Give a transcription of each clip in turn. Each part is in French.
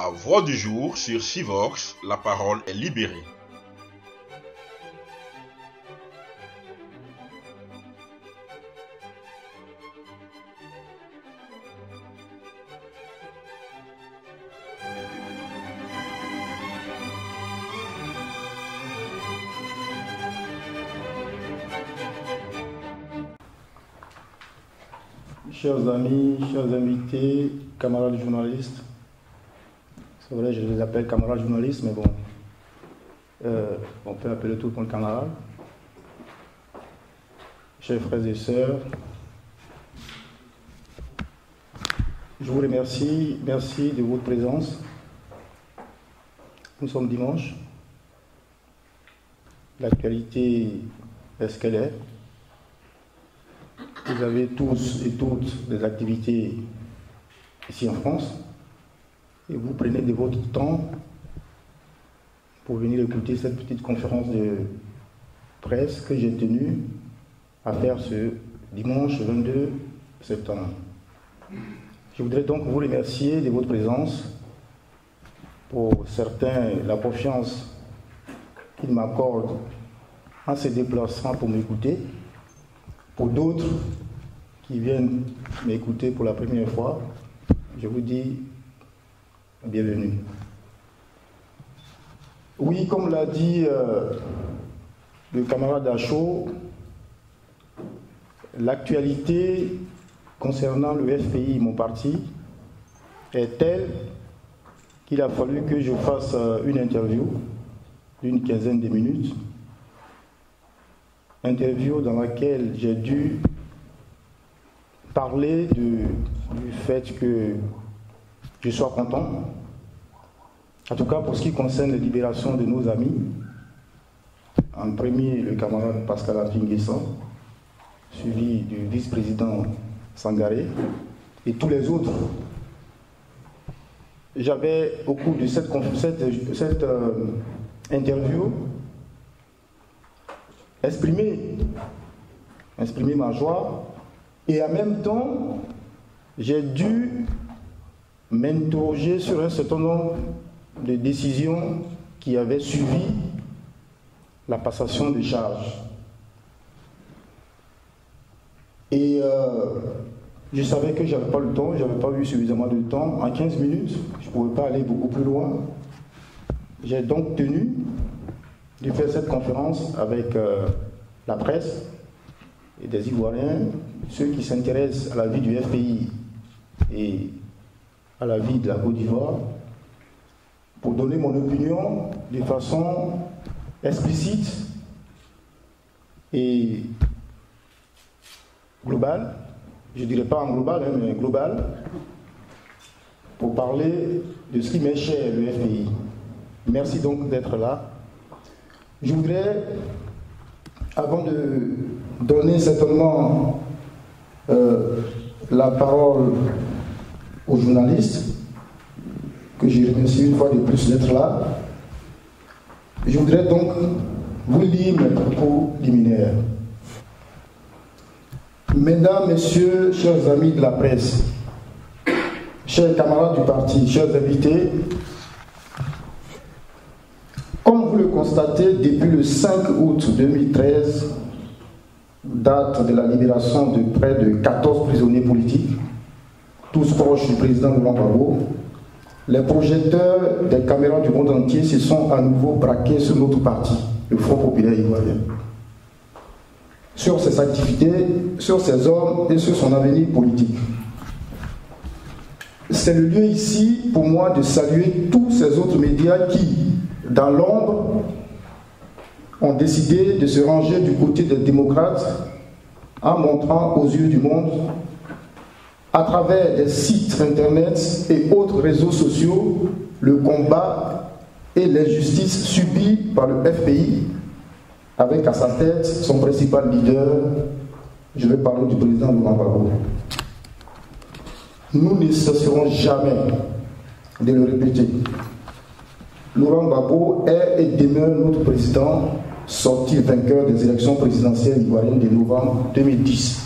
La voix du jour sur Chivox, la parole est libérée. Chers amis, chers invités, camarades journalistes, c'est vrai, je les appelle camarades journalistes, mais bon, on peut appeler tout le monde camarade. Chers frères et sœurs, je vous remercie, merci de votre présence. Nous sommes dimanche, l'actualité est ce qu'elle est. Vous avez tous et toutes des activités ici en France et vous prenez de votre temps pour venir écouter cette petite conférence de presse que j'ai tenue à faire ce dimanche 22 septembre. Je voudrais donc vous remercier de votre présence. Pour certains, la confiance qu'ils m'accordent en se déplaçant pour m'écouter. Pour d'autres qui viennent m'écouter pour la première fois, je vous dis bienvenue. Oui, comme l'a dit le camarade Achaud, l'actualité concernant le FPI, mon parti, est telle qu'il a fallu que je fasse une interview d'une quinzaine de minutes. Interview dans laquelle j'ai dû parler du fait que je sois content, en tout cas pour ce qui concerne la libération de nos amis, en premier le camarade Pascal Affi-N'Guessan, suivi du vice-président Sangaré et tous les autres. J'avais au cours de cette interview exprimer ma joie et en même temps j'ai dû m'interroger sur un certain nombre de décisions qui avaient suivi la passation des charges. Et je savais que je n'avais pas le temps, je n'avais pas eu suffisamment de temps. En 15 minutes, je ne pouvais pas aller beaucoup plus loin. J'ai donc tenu de faire cette conférence avec la presse et des Ivoiriens, ceux qui s'intéressent à la vie du FPI et à la vie de la Côte d'Ivoire, pour donner mon opinion de façon explicite et globale, je ne dirais pas en global, mais globale, pour parler de ce qui m'est cher, le FPI. Merci donc d'être là. Je voudrais, avant de donner certainement la parole aux journalistes, que je remercie une fois de plus d'être là, je voudrais donc vous lire mes propos liminaires. Mesdames, Messieurs, chers amis de la presse, chers camarades du parti, chers invités, comme vous le constatez, depuis le 5 août 2013, date de la libération de près de 14 prisonniers politiques, tous proches du président Laurent Gbagbo, les projecteurs des caméras du monde entier se sont à nouveau braqués sur notre parti, le Front populaire ivoirien, sur ses activités, sur ses hommes et sur son avenir politique. C'est le lieu ici pour moi de saluer tous ces autres médias qui, dans l'ombre, ont décidé de se ranger du côté des démocrates en montrant aux yeux du monde, à travers des sites internet et autres réseaux sociaux, le combat et l'injustice subie par le FPI, avec à sa tête son principal leader, je vais parler du président Laurent Gbagbo. Nous ne cesserons jamais de le répéter. Laurent Gbagbo est et demeure notre président, sorti vainqueur des élections présidentielles ivoiriennes de novembre 2010.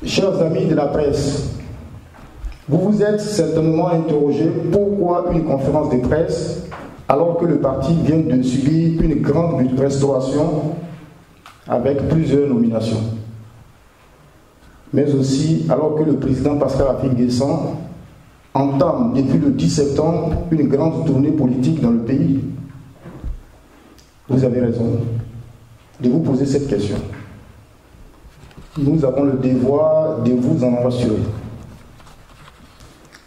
Chers amis de la presse, Vous vous êtes certainement interrogé pourquoi une conférence de presse alors que le parti vient de subir une grande restauration avec plusieurs nominations. Mais aussi alors que le président Pascal Affi-N'Guessan entame depuis le 10 septembre une grande tournée politique dans le pays. Vous avez raison de vous poser cette question. Nous avons le devoir de vous en rassurer.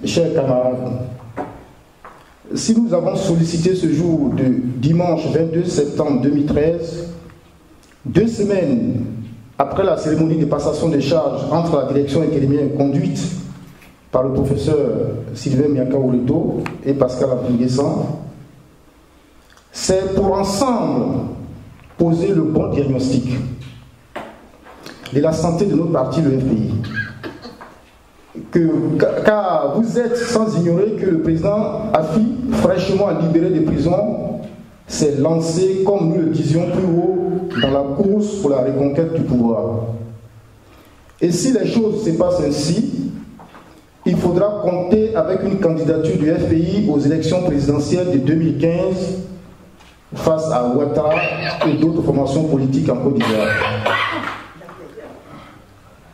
Chers camarades, si nous avons sollicité ce jour de dimanche 22 septembre 2013, 2 semaines après la cérémonie de passation des charges entre la direction intérimaire conduite par le professeur Sylvain Miaka-Ouleto et Pascal Affi-N'Guessan, c'est pour ensemble poser le bon diagnostic de la santé de notre parti, le FPI. Car vous êtes sans ignorer que le président Affi, fraîchement libéré des prisons, s'est lancé, comme nous le disions plus haut, dans la course pour la reconquête du pouvoir. Et si les choses se passent ainsi, il faudra compter avec une candidature du FPI aux élections présidentielles de 2015 face à Ouattara et d'autres formations politiques en Côte d'Ivoire.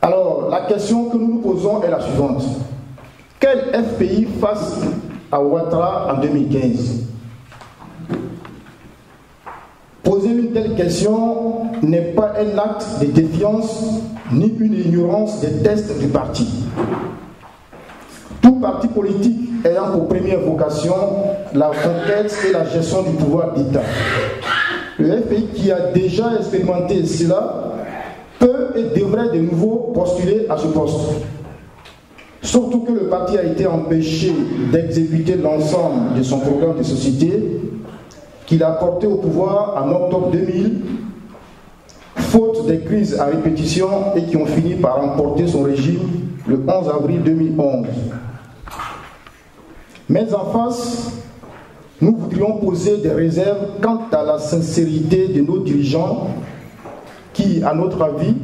Alors, la question que nous nous posons est la suivante. Quel FPI face à Ouattara en 2015? Poser une telle question n'est pas un acte de défiance ni une ignorance des tests du parti. Tout parti politique ayant pour première vocation la conquête et la gestion du pouvoir d'État. Le FPI qui a déjà expérimenté cela peut et devrait de nouveau postuler à ce poste. Surtout que le parti a été empêché d'exécuter l'ensemble de son programme de société qu'il a porté au pouvoir en octobre 2000, faute des crises à répétition et qui ont fini par emporter son régime le 11 avril 2011. Mais en face, nous voudrions poser des réserves quant à la sincérité de nos dirigeants qui, à notre avis,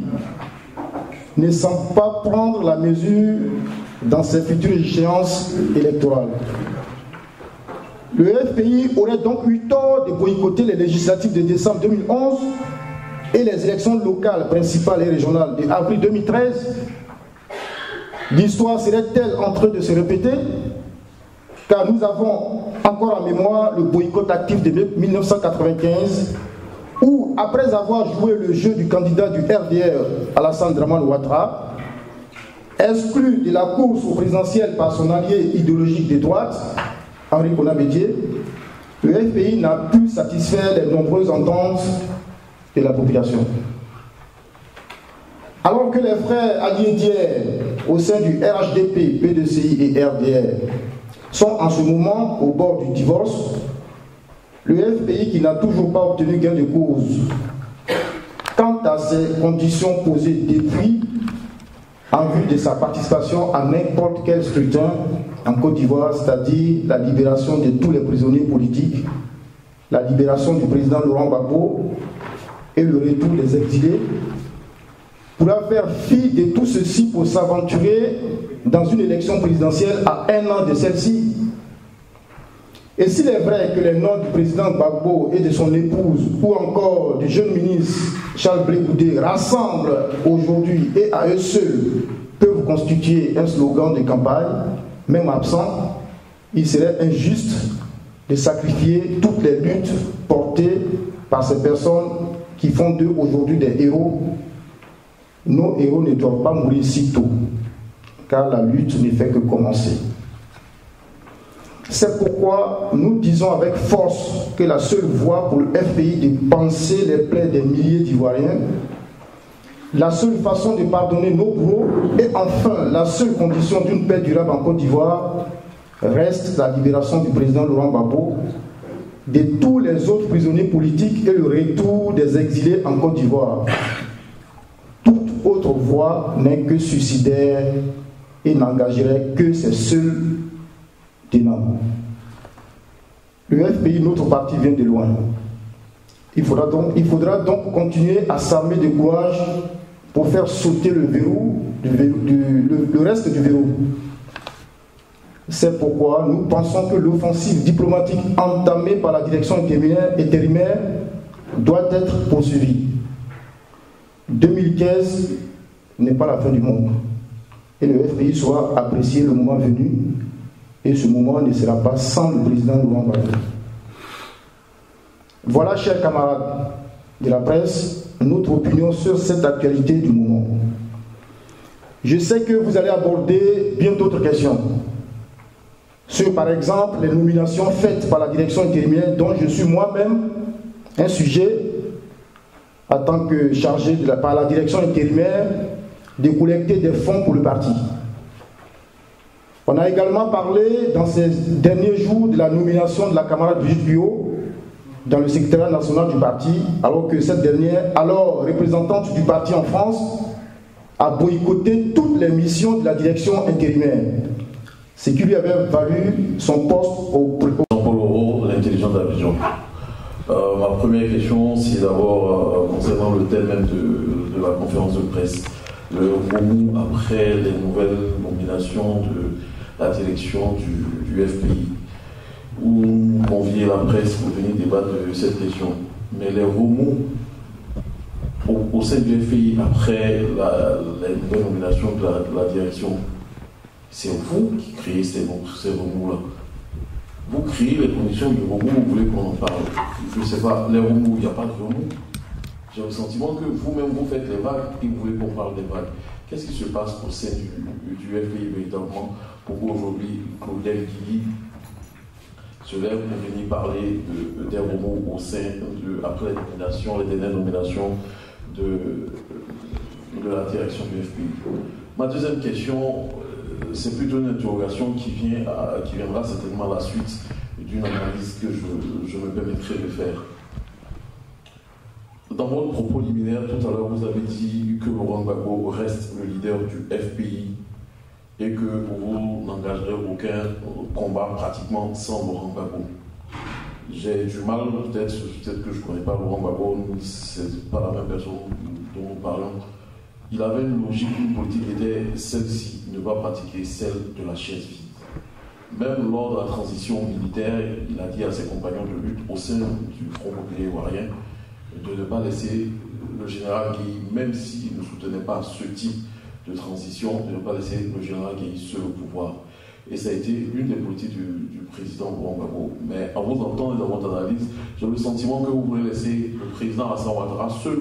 ne semblent pas prendre la mesure dans ces futures échéances électorales. Le FPI aurait donc eu tort de boycotter les législatives de décembre 2011 et les élections locales, principales et régionales de avril 2013. L'histoire serait-elle en train de se répéter? Car nous avons encore en mémoire le boycott actif de 1995 où, après avoir joué le jeu du candidat du RDR, Alassane Dramane Ouattara, exclu de la course au présidentiel par son allié idéologique de droite, Henri Konan Bédié, le FPI n'a pu satisfaire les nombreuses attentes de la population. Alors que les frères alliés d'hier au sein du RHDP, P2CI et RDR sont en ce moment au bord du divorce, le FPI qui n'a toujours pas obtenu gain de cause quant à ces conditions posées depuis en vue de sa participation à n'importe quel scrutin en Côte d'Ivoire, c'est-à-dire la libération de tous les prisonniers politiques, la libération du président Laurent Gbagbo et le retour des exilés, pourra faire fi de tout ceci pour s'aventurer dans une élection présidentielle à 1 an de celle-ci. Et s'il est vrai que les noms du président Gbagbo et de son épouse, ou encore du jeune ministre Charles Blé Goudé, rassemblent aujourd'hui et à eux seuls peuvent constituer un slogan de campagne, même absent, il serait injuste de sacrifier toutes les luttes portées par ces personnes qui font d'eux aujourd'hui des héros. Nos héros ne doivent pas mourir si tôt, car la lutte ne fait que commencer. C'est pourquoi nous disons avec force que la seule voie pour le FPI de panser les plaies des milliers d'Ivoiriens, la seule façon de pardonner nos bourreaux et enfin la seule condition d'une paix durable en Côte d'Ivoire reste la libération du président Laurent Gbagbo, de tous les autres prisonniers politiques et le retour des exilés en Côte d'Ivoire. Toute autre voie n'est que suicidaire et n'engagerait que ses seuls tenants. Le FPI, notre parti, vient de loin. Il faudra donc continuer à s'armer de courage pour faire sauter le verrou, le reste du verrou. C'est pourquoi nous pensons que l'offensive diplomatique entamée par la direction intérimaire doit être poursuivie. 2015 n'est pas la fin du monde. Et le FPI sera apprécié le moment venu. Et ce moment ne sera pas sans le président Laurent Gbagbo. Voilà, chers camarades de la presse, notre opinion sur cette actualité du moment. Je sais que vous allez aborder bien d'autres questions. Sur, par exemple, les nominations faites par la direction intérimaire, dont je suis moi-même un sujet en tant que chargé par la direction intérimaire de collecter des fonds pour le parti. On a également parlé dans ces derniers jours de la nomination de la camarade Brigitte Bio dans le secrétariat national du parti, alors que cette dernière, alors représentante du parti en France, a boycotté toutes les missions de la direction intérimaire, ce qui lui avait valu son poste au Jean-Paul Auro, l'intelligent d'Abidjan. Ma première question, c'est d'abord concernant le thème même de la conférence de presse. Le remous après les nouvelles nominations de la direction du FPI, où nous conviez la presse pour venir débattre de cette question. Mais les remous au sein du FPI après la nouvelle nomination de la direction, c'est vous qui créez ces remous-là. Vous créez les conditions du remous, vous voulez qu'on en parle. Je ne sais pas, les remous, il n'y a pas de remous. J'ai le sentiment que vous-même vous faites les vagues et vous voulez qu'on parle des vagues. Qu'est-ce qui se passe au sein du FPI véritablement pour qu'aujourd'hui Claudel Guigui se lève pour venir parler des remous au sein après les dernières nominations de la direction du FPI. Ma deuxième question, c'est plutôt une interrogation qui viendra certainement à la suite d'une analyse que je me permettrai de faire. Dans votre propos liminaire, tout à l'heure, vous avez dit que Laurent Gbagbo reste le leader du FPI et que vous n'engagerez aucun combat pratiquement sans Laurent Gbagbo. J'ai du mal, peut-être que je ne connais pas Laurent Gbagbo, c'est pas la même personne dont nous parlons. Il avait une logique, une politique qui était celle-ci, ne pas pratiquer celle de la chaise vide. Même lors de la transition militaire, il a dit à ses compagnons de lutte au sein du Front populaire ivoirien de ne pas laisser le général Gueye, même s'il ne soutenait pas ce type de transition, de ne pas laisser le général Gueye seul au pouvoir. Et ça a été une des politiques du président Laurent Gbagbo. Mais en vous entendant dans votre analyse, j'ai le sentiment que vous voulez laisser le président Alassane Ouattara seul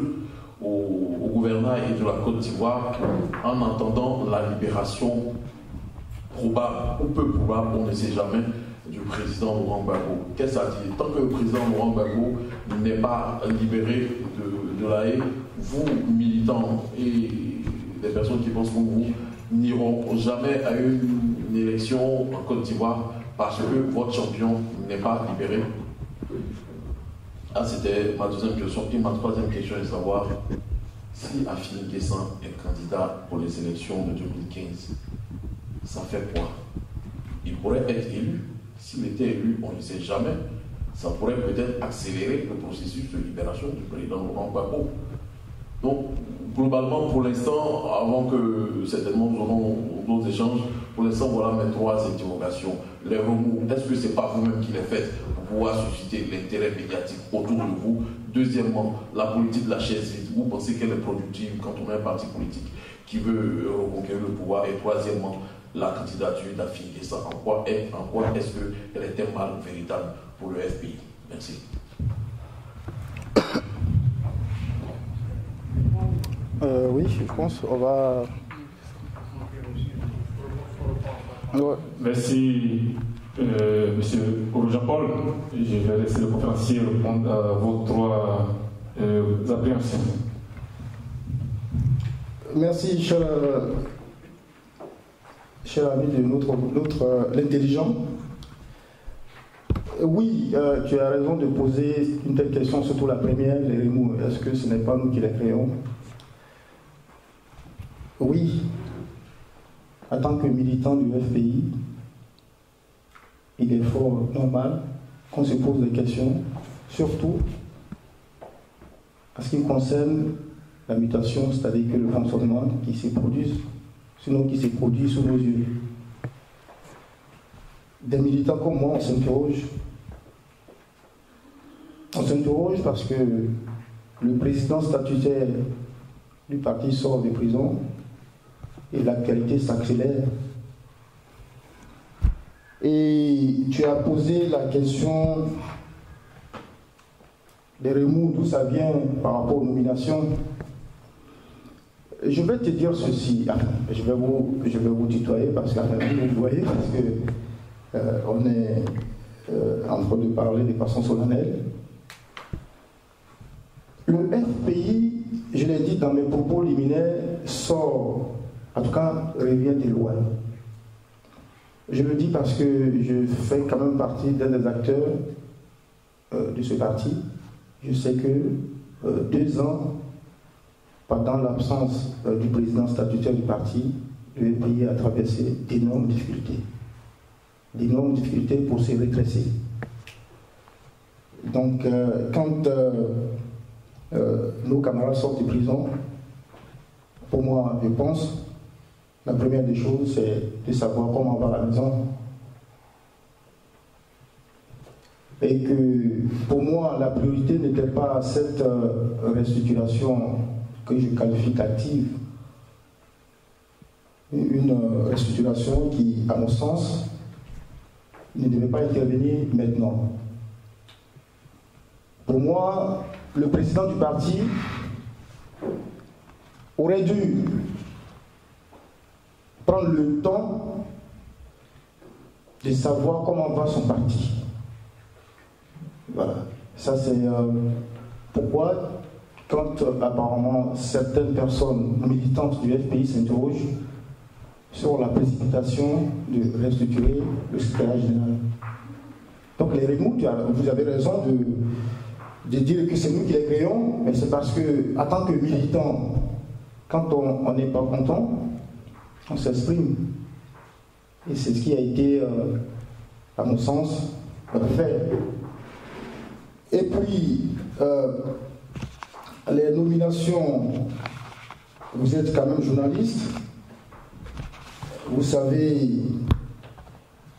au gouvernail et de la Côte d'Ivoire en attendant la libération probable ou peu probable, on ne sait jamais, du président Laurent Gbagbo. Qu'est-ce que ça dit? Tant que le président Laurent Gbagbo n'est pas libéré de la haie, vous, militants et des personnes qui pensent comme vous, n'iront jamais à une élection en Côte d'Ivoire parce que votre champion n'est pas libéré. Ah, c'était ma deuxième question. Et ma troisième question est de savoir si Afeni Guessan est candidat pour les élections de 2015, ça fait quoi? Il pourrait être élu. S'il était élu, on ne sait jamais. Ça pourrait peut-être accélérer le processus de libération du président Laurent Gbagbo. Donc, globalement, pour l'instant, avant que certainement nous aurons d'autres échanges, pour l'instant, voilà mes trois interrogations. Les remous, est-ce que ce n'est pas vous-même qui les faites pour pouvoir susciter l'intérêt médiatique autour de vous? Deuxièmement, la politique de la chaise vide, vous pensez qu'elle est productive quand on a un parti politique qui veut reconquérir le pouvoir? Et troisièmement, la candidature d'Afeni Guessan, en quoi est-ce qu'elle est un mal véritable pour le FPI? Merci. Oui, je pense qu'on va... Ouais. Merci, Monsieur Jean-Paul. Je vais laisser le conférencier répondre à vos trois appréhensions. Merci, cher ami de l'intelligent. Oui, tu as raison de poser une telle question, surtout la première, les remous. Est-ce que ce n'est pas nous qui les créons? Oui, en tant que militant du FPI, il est fort normal qu'on se pose des questions, surtout en ce qui concerne la mutation, c'est-à-dire que le fonctionnement qui se produit sous nos yeux. des militants comme moi, on s'interroge. On s'interroge parce que le président statutaire du parti sort de prison et l'actualité s'accélère. Et tu as posé la question des remous, d'où ça vient par rapport aux nominations. Je vais te dire ceci, je vais vous tutoyer parce que vous voyez, parce que on est en train de parler de façon solennelle. Le FPI, je l'ai dit dans mes propos liminaires, sort, en tout cas, revient de loin. Je le dis parce que je fais quand même partie d'un des acteurs de ce parti. Je sais que 2 ans, pendant l'absence du président statutaire du parti, le FPI a traversé d'énormes difficultés. D'énormes difficultés pour se redresser. Donc, quand nos camarades sortent de prison, pour moi, je pense, la première des choses, c'est de savoir comment va la maison. Et que, pour moi, la priorité n'était pas cette restructuration que je qualifie d'active. Une restructuration qui, à mon sens, ne devait pas intervenir maintenant. Pour moi, le président du parti aurait dû prendre le temps de savoir comment va son parti. Voilà. Ça, c'est pourquoi, quand apparemment certaines personnes militantes du FPI s'interrogent sur la précipitation de restructurer le secrétariat général. Donc les remous, vous avez raison de dire que c'est nous qui les créons, mais c'est parce que, en tant que militant, quand on n'est pas content, on s'exprime. Et c'est ce qui a été, à mon sens, fait. Et puis, les nominations, vous êtes quand même journaliste, vous savez,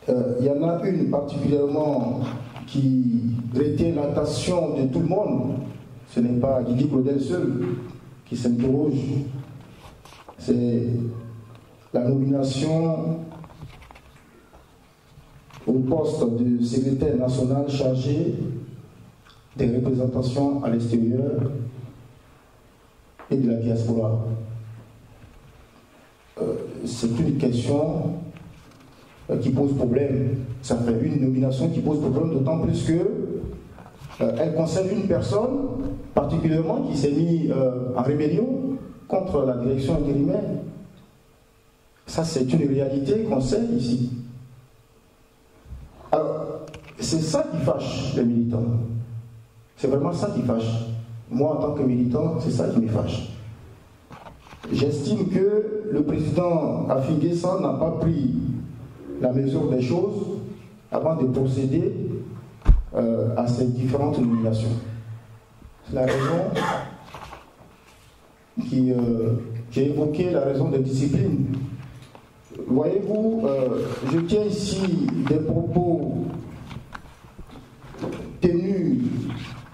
il y en a une particulièrement qui retient l'attention de tout le monde. Ce n'est pas Didier Claudel seul qui s'interroge. C'est la nomination au poste de secrétaire national chargé des représentations à l'extérieur et de la diaspora. C'est une question qui pose problème. Ça fait une nomination qui pose problème, d'autant plus que elle concerne une personne particulièrement qui s'est mise en rébellion contre la direction intérimaire. Ça, c'est une réalité qu'on sait ici. Alors, c'est ça qui fâche les militants. C'est vraiment ça qui fâche. Moi, en tant que militant, c'est ça qui me fâche. J'estime que le président Affi N'Guessan n'a pas pris la mesure des choses avant de procéder à ces différentes nominations. C'est la raison qui j'ai évoqué, la raison de discipline. Voyez-vous, je tiens ici des propos tenus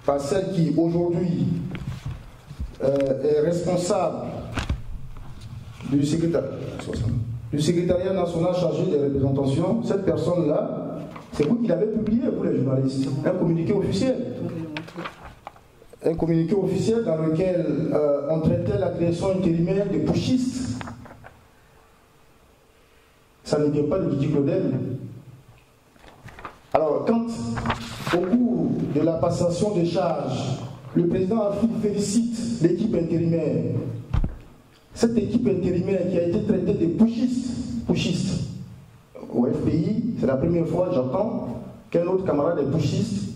par celle qui aujourd'hui est responsable du secrétariat national chargé des représentations. Cette personne-là, c'est vous qui l'avez publié, vous les journalistes, un communiqué officiel. Un communiqué officiel dans lequel on traitait la création intérimaire des putschistes. Ça ne vient pas de Didier Claudel. Alors, quand, au cours de la passation des charges, le président Affi félicite l'équipe intérimaire, cette équipe intérimaire qui a été traitée de putschistes au FPI, c'est la première fois que j'entends qu'un autre camarade est putschiste.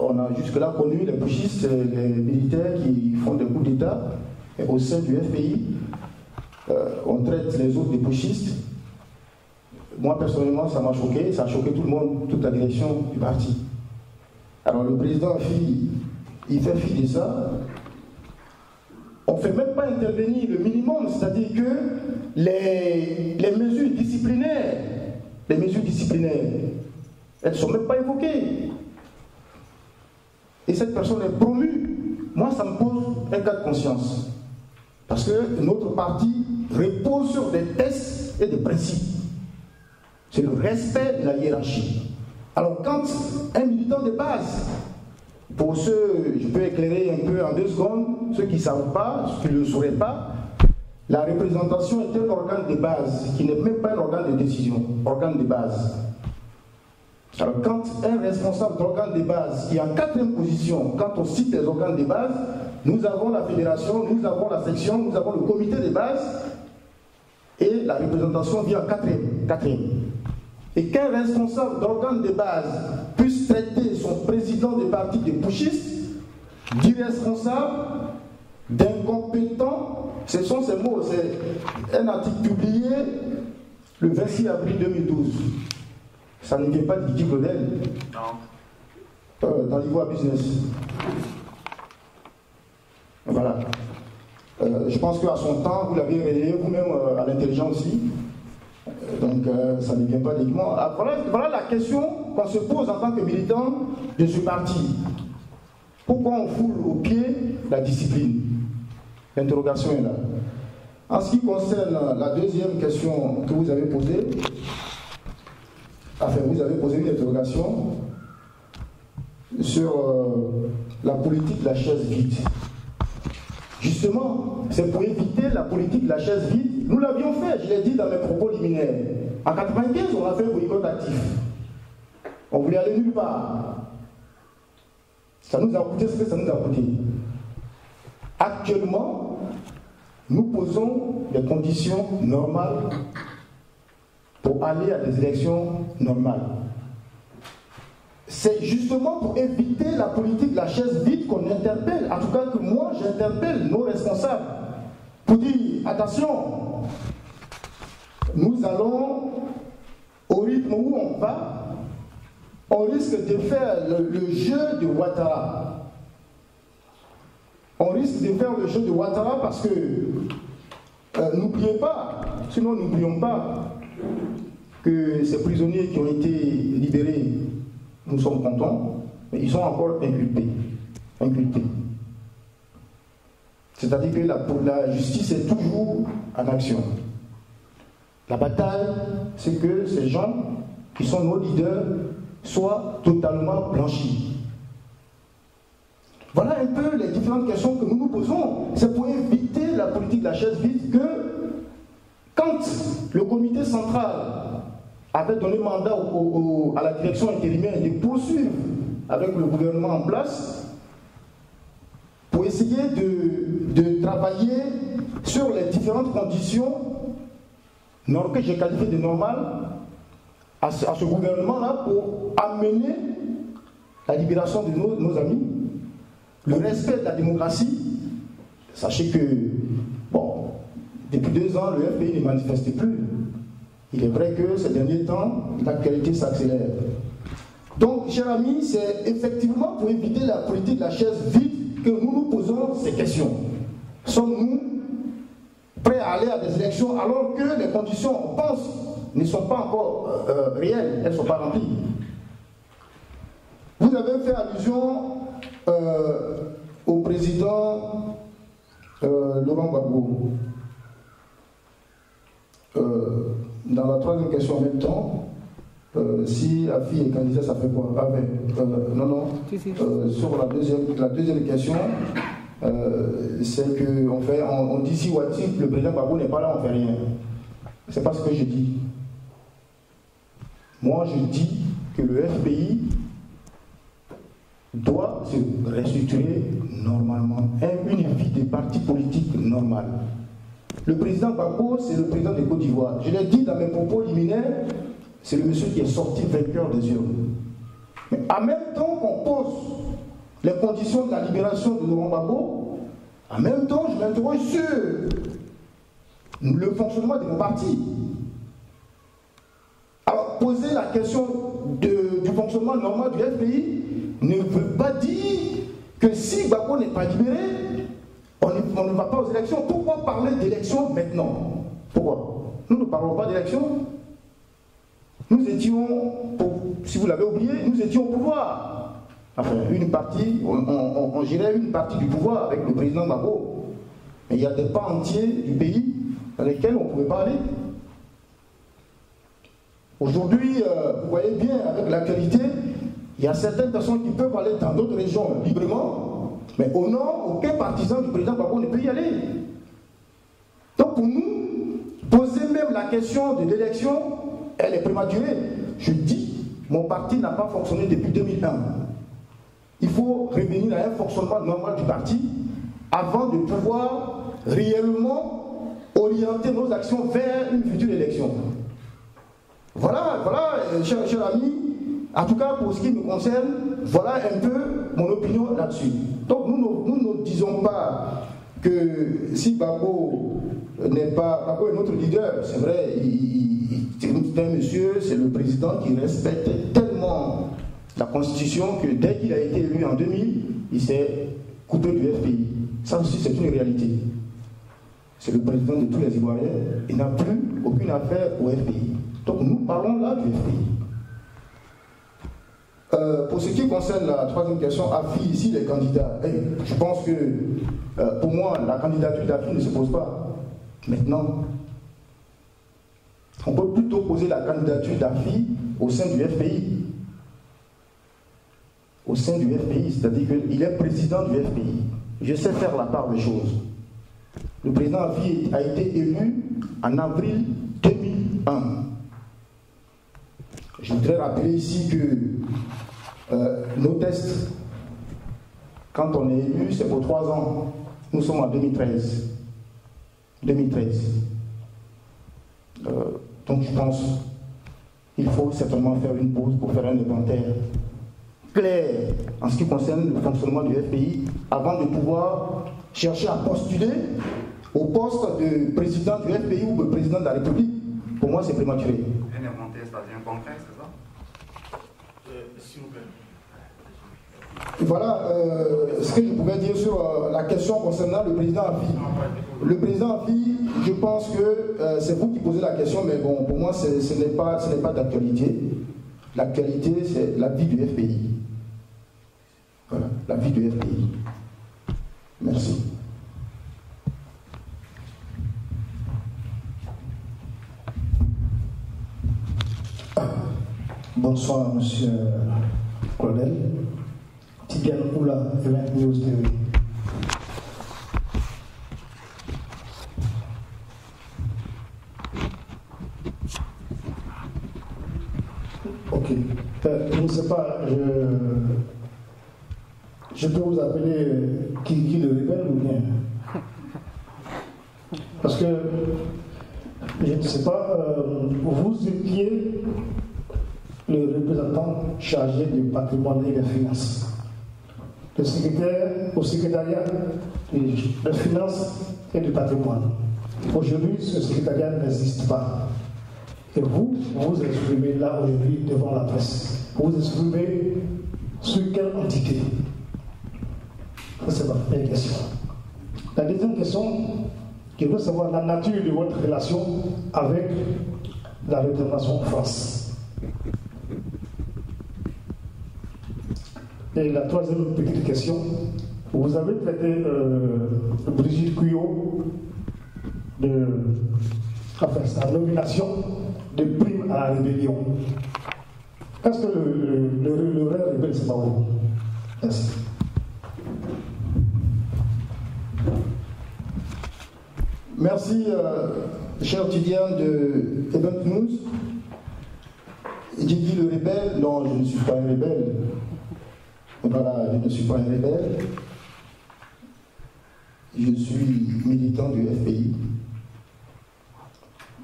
On a jusque-là connu les putschistes, les militaires qui font des coups d'État, et au sein du FPI, on traite les autres des putschistes. Moi, personnellement, ça m'a choqué, ça a choqué tout le monde, toute la direction du parti. Alors, le président Affi, il fait fi de ça. On ne fait même pas intervenir le minimum, c'est-à-dire que les mesures disciplinaires les mesures disciplinaires, elles ne sont même pas évoquées. Et cette personne est promue. Moi, ça me pose un cas de conscience. Parce que notre parti repose sur des tests et des principes. C'est le respect de la hiérarchie. Alors quand un militant de base, pour ceux, je peux éclairer un peu en 2 secondes, ceux qui ne savent pas, ceux qui ne le sauraient pas, la représentation est un organe de base, qui n'est même pas un organe de décision, organe de base. Alors quand un responsable d'organe de base qui est en 4e position, quand on cite les organes de base, nous avons la fédération, nous avons la section, nous avons le comité de base, et la représentation vient en 4e. Et qu'un responsable d'organe de base puisse traiter son président des partis de putschistes, d'irresponsable, d'incompétent, ce sont ces mots, c'est un article publié le 26 avril 2012. Ça ne vient pas de Guy Claudel. Dans l'Ivoire Business. Voilà. Je pense qu'à son temps, vous l'avez relayé vous-même à l'intelligence aussi. Donc ça ne vient pas d'équipement. Voilà la question qu'on se pose en tant que militant de ce parti. Pourquoi on foule au pied la discipline? L'interrogation est là. En ce qui concerne la deuxième question que vous avez posée, enfin vous avez posé une interrogation sur la politique de la chaise vide. Justement, c'est pour éviter la politique de la chaise vide. Nous l'avions fait, je l'ai dit dans mes propos liminaires. En 1995, on a fait un boycott actif. On voulait aller nulle part. Ça nous a coûté ce que ça nous a coûté. Actuellement, nous posons les conditions normales pour aller à des élections normales. C'est justement pour éviter la politique de la chaise vide qu'on interpelle, en tout cas que moi j'interpelle nos responsables, pour dire attention, nous allons au rythme où on va, on risque de faire le jeu de Ouattara. On risque de faire le jeu de Ouattara parce que n'oubliez pas, sinon n'oublions pas que ces prisonniers qui ont été libérés, nous sommes contents, mais ils sont encore inculpés. C'est-à-dire que la justice est toujours en action. La bataille, c'est que ces gens qui sont nos leaders soient totalement blanchis. Voilà un peu les différentes questions que nous nous posons. C'est pour éviter la politique de la chaise vide que quand le comité central avait donné mandat à la direction intérimaire de poursuivre avec le gouvernement en place pour essayer de travailler sur les différentes conditions que j'ai qualifiées de normales à ce gouvernement-là pour amener la libération de nos amis, le respect de la démocratie. Sachez que, bon, depuis 2 ans, le FPI ne manifeste plus. Il est vrai que ces derniers temps, l'actualité s'accélère. Donc, chers amis, c'est effectivement pour éviter la politique de la chaise vide que nous nous posons ces questions. Sommes-nous prêts à aller à des élections alors que les conditions, on pense, ne sont pas encore réelles, elles ne sont pas remplies? Vous avez fait allusion au président Laurent Gbagbo. Dans la troisième question en même temps, si Afi est candidat, ça fait quoi? Sur la deuxième question, c'est qu'on dit si le président Gbagbo n'est pas là, on ne fait rien. C'est pas ce que je dis. Moi, je dis que le FPI doit se restructurer normalement, une vie de parti politique normale. Le président Gbagbo, c'est le président de Côte d'Ivoire. Je l'ai dit dans mes propos liminaires, c'est le monsieur qui est sorti vainqueur des urnes. Mais en même temps qu'on pose les conditions de la libération de Laurent Gbagbo, en même temps, je m'interroge sur le fonctionnement de mon parti. Alors, poser la question du fonctionnement normal du FPI ne veut pas dire que si Gbagbo n'est pas libéré, on ne va pas aux élections. Pourquoi parler d'élections maintenant? Pourquoi? Nous ne parlons pas d'élections. nous étions, si vous l'avez oublié, nous étions au pouvoir. Enfin, une partie, on gérait une partie du pouvoir avec le président Gbagbo. Mais il y a des pans entiers du pays dans lesquels on ne pouvait pas aller. Aujourd'hui, vous voyez bien, avec l'actualité, il y a certaines personnes qui peuvent aller dans d'autres régions librement, mais au nord, aucun partisan du président Gbagbo ne peut y aller. Donc pour nous, poser même la question de l'élection, elle est prématurée. Je dis, mon parti n'a pas fonctionné depuis 2001. Il faut revenir à un fonctionnement normal du parti avant de pouvoir réellement orienter nos actions vers une future élection. Voilà, cher ami, en tout cas pour ce qui nous concerne, voilà un peu mon opinion là-dessus. Donc nous ne disons pas que si Gbagbo n'est pas... Gbagbo est notre leader, c'est vrai, c'est un monsieur, c'est le président qui respecte tellement la Constitution que dès qu'il a été élu en 2000, il s'est coupé du FPI. Ça aussi, c'est une réalité. C'est le président de tous les Ivoiriens. Il n'a plus aucune affaire au FPI. Donc nous parlons là du FPI. Pour ce qui concerne la troisième question, AFI, ici les candidats, je pense que pour moi, la candidature d'AFI ne se pose pas. Maintenant, on peut plutôt poser la candidature d'AFI au sein du FPI. Au sein du FPI, c'est-à-dire qu'il est président du FPI. Je sais faire la part des choses. Le président AFI a été élu en avril 2001. Je voudrais rappeler ici que nos tests, quand on est élu, c'est pour 3 ans. Nous sommes en 2013. Donc je pense qu'il faut certainement faire une pause pour faire un inventaire clair en ce qui concerne le fonctionnement du FPI avant de pouvoir chercher à postuler au poste de président du FPI ou de président de la République. Pour moi, c'est prématuré. Un inventaire, ça devient concret, c'est ça? S'il vous plaît. Voilà ce que je pouvais dire sur la question concernant le président AFI. Le président AFI, je pense que c'est vous qui posez la question, mais bon, pour moi, ce n'est pas d'actualité. L'actualité, c'est la vie du FPI. Voilà, la vie du FPI. Merci. Bonsoir, monsieur le colonel. Tidiane Oula, Event News TV. Ok. Je ne sais pas, je peux vous appeler Kiki le rebelle ou bien? Parce que, je ne sais pas, vous étiez le représentant chargé du patrimoine et des finances. Le secrétaire au secrétariat des finances et du patrimoine. Aujourd'hui, ce secrétariat n'existe pas. Et vous exprimez là aujourd'hui devant la presse. Vous exprimez sur quelle entité? Ça, c'est ma première question. La deuxième question, je veux savoir la nature de votre relation avec la représentation en France. Et la troisième petite question, vous avez traité Brigitte Guyot de sa nomination de prime à la rébellion. Est-ce que le vrai rebelle, c'est pas vous? Merci. Merci, cher Tidiane de Event News. J'ai dit le rebelle, non, je ne suis pas un rebelle. Voilà, je ne suis pas un rebelle. Je suis militant du FPI.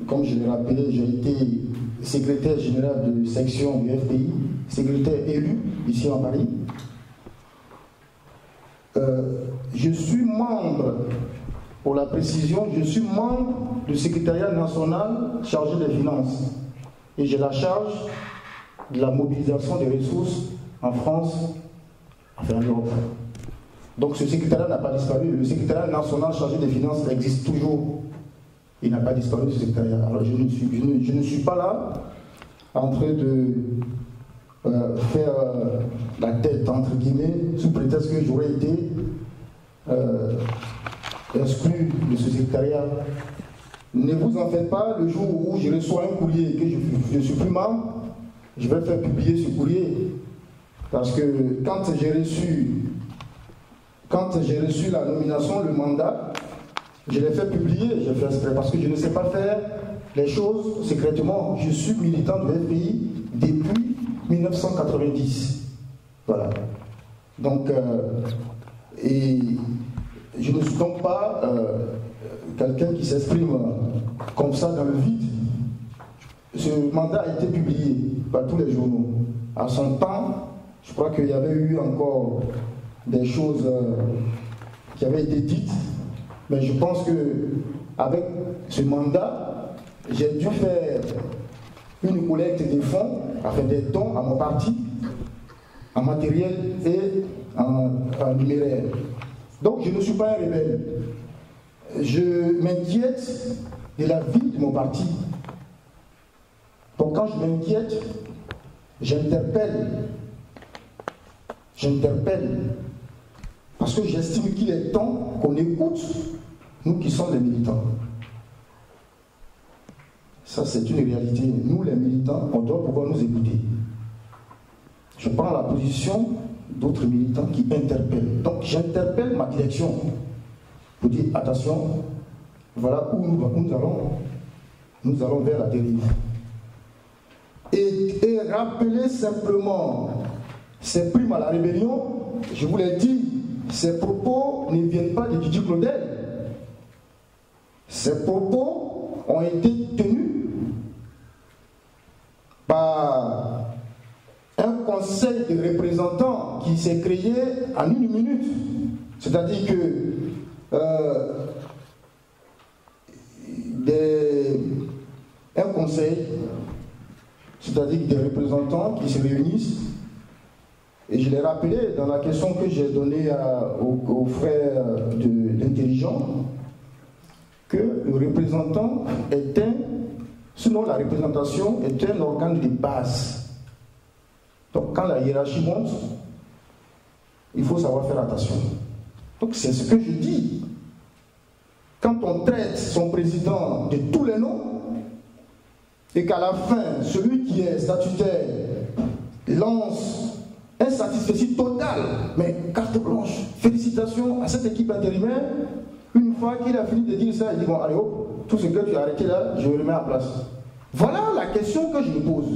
Comme je l'ai rappelé, j'ai été secrétaire général de section du FPI, secrétaire élu ici en Paris. Je suis membre, pour la précision, je suis membre du secrétariat national chargé des finances. Et j'ai la charge de la mobilisation des ressources en France, enfin en Europe. Donc ce secrétariat n'a pas disparu. Le secrétariat national chargé des finances existe toujours. Il n'a pas disparu, ce secrétariat. Alors je ne suis pas là en train de faire la tête, entre guillemets, sous prétexte que j'aurais été exclu de ce secrétariat. Ne vous en faites pas, le jour où je reçois un courrier et que je suis plus membre, je vais faire publier ce courrier. Parce que quand j'ai reçu la nomination, le mandat, je l'ai fait publier, j'ai fait exprès, parce que je ne sais pas faire les choses secrètement. Je suis militant du FPI depuis 1990. Voilà. Donc, et je ne suis donc pas quelqu'un qui s'exprime comme ça dans le vide. Ce mandat a été publié par tous les journaux. À son temps, je crois qu'il y avait eu encore des choses qui avaient été dites, mais je pense qu'avec ce mandat, j'ai dû faire une collecte des fonds, enfin des dons à mon parti, en matériel et en numéraire. Donc je ne suis pas un rebelle. Je m'inquiète de la vie de mon parti. Donc quand je m'inquiète, j'interpelle. Parce que j'estime qu'il est temps qu'on écoute, nous qui sommes les militants. Ça, c'est une réalité. Nous, les militants, on doit pouvoir nous écouter. Je prends la position d'autres militants qui interpellent. Donc, j'interpelle ma direction pour dire, attention, voilà où nous allons. Nous allons vers la dérive. Et rappeler simplement ces primes à la rébellion, je vous l'ai dit, ces propos ne viennent pas de Didier Claudel. Ces propos ont été tenus par un conseil de représentants qui s'est créé en 1 minute. C'est-à-dire que un conseil, c'est-à-dire des représentants qui se réunissent. Et je l'ai rappelé dans la question que j'ai donnée aux frères de l'intelligent, que le représentant sinon la représentation est un organe de base. Donc quand la hiérarchie monte, il faut savoir faire attention. Donc c'est ce que je dis. Quand on traite son président de tous les noms, et qu'à la fin, celui qui est statutaire lance un satisfecit total, mais carte blanche, félicitations à cette équipe intérimaire. Une fois qu'il a fini de dire ça, il dit, bon, allez hop, tout ce que tu as arrêté là, je le remets en place. Voilà la question que je me pose.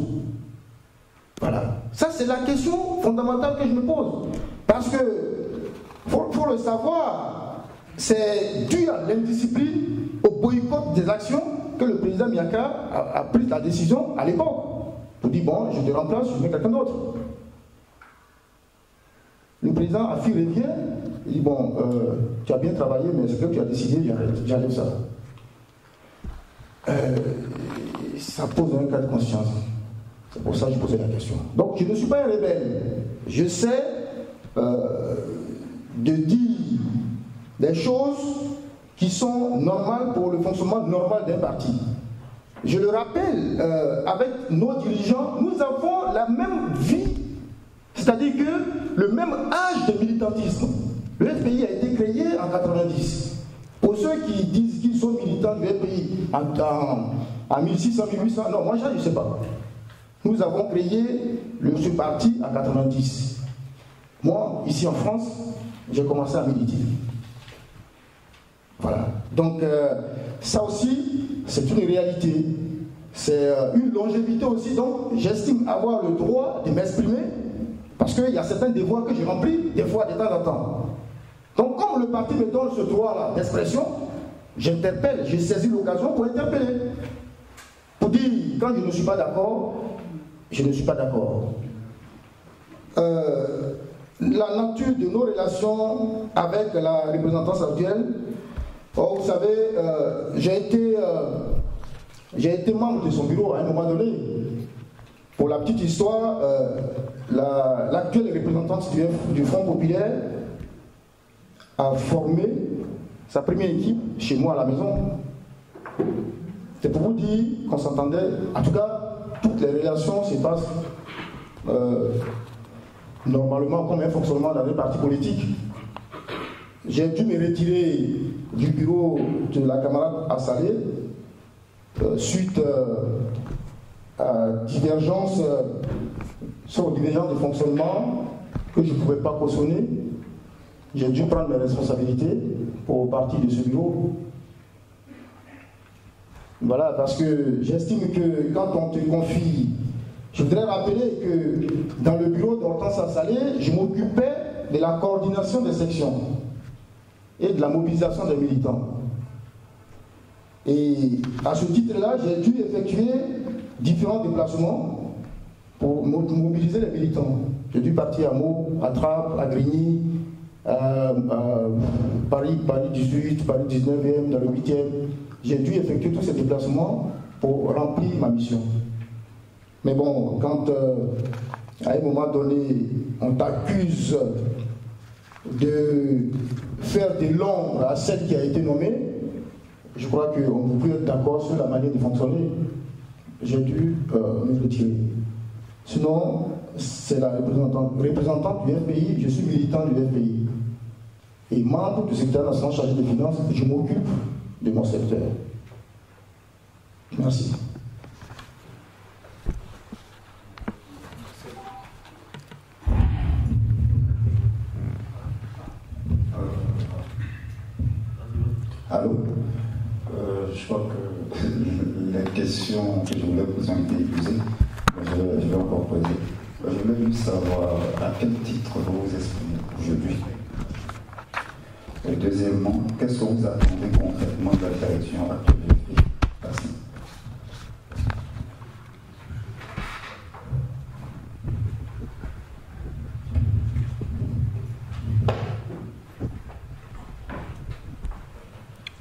Voilà. Ça, c'est la question fondamentale que je me pose. Parce que, faut le savoir, c'est dû à l'indiscipline, au boycott des actions que le président Miaka a pris la décision à l'époque. Pour dire, bon, je te remplace, je mets quelqu'un d'autre. Le président Afi revient, il dit, bon, tu as bien travaillé, mais ce que tu as décidé, j'enlève ça. Ça pose un cas de conscience. C'est pour ça que je posais la question. Donc, je ne suis pas un rebelle. Je sais de dire des choses qui sont normales pour le fonctionnement normal d'un parti. Je le rappelle, avec nos dirigeants, nous avons la même vie, c'est-à-dire que le même âge de militantisme. Le FPI a été créé en 90. Pour ceux qui disent qu'ils sont militants du FPI en 1600, 1800, non, moi je ne sais pas. Nous avons créé ce parti en 90. Moi, ici en France, j'ai commencé à militer. Voilà. Donc, ça aussi, c'est une réalité. C'est une longévité aussi. Donc, j'estime avoir le droit de m'exprimer parce qu'il y a certains devoirs que j'ai remplis, des fois, de temps en temps. Donc, comme le parti me donne ce droit-là d'expression, j'interpelle, j'ai saisi l'occasion pour interpeller. Pour dire, quand je ne suis pas d'accord, je ne suis pas d'accord. La nature de nos relations avec la représentance actuelle, vous savez, j'ai été membre de son bureau à un moment donné. Pour la petite histoire, l'actuelle représentante du Front populaire a formé sa première équipe chez moi à la maison. C'est pour vous dire qu'on s'entendait, en tout cas, tout toutes les relations se passent normalement comme un fonctionnement dans un parti politique. J'ai dû me retirer du bureau de la camarade Assalé suite à divergence sur divergence de fonctionnement que je ne pouvais pas cautionner. J'ai dû prendre mes responsabilités pour partir de ce bureau. Voilà, parce que j'estime que quand on te confie, je voudrais rappeler que dans le bureau d'Hortense Assalé, je m'occupais de la coordination des sections et de la mobilisation des militants. Et à ce titre-là, j'ai dû effectuer différents déplacements pour mobiliser les militants. J'ai dû partir à Meaux, à Trappes, à Grigny, à Paris 18, Paris 19e, dans le 8e. J'ai dû effectuer tous ces déplacements pour remplir ma mission. Mais bon, quand à un moment donné, on t'accuse de faire de l'ombre à celle qui a été nommée, je crois qu'on peut être d'accord sur la manière de fonctionner. J'ai dû me retirer. Sinon, c'est la représentante du FPI, je suis militant du FPI. Et membre du secrétaire national chargé des finances, je m'occupe de mon secteur. Merci. Allô? Je crois que les questions que je voulais poser ont été épuisées. Je vais encore poser. Je voulais juste savoir à quel titre vous vous exprimez aujourd'hui. Et deuxièmement, qu'est-ce que vous attendez concrètement de la direction actuelle du FPI? Merci.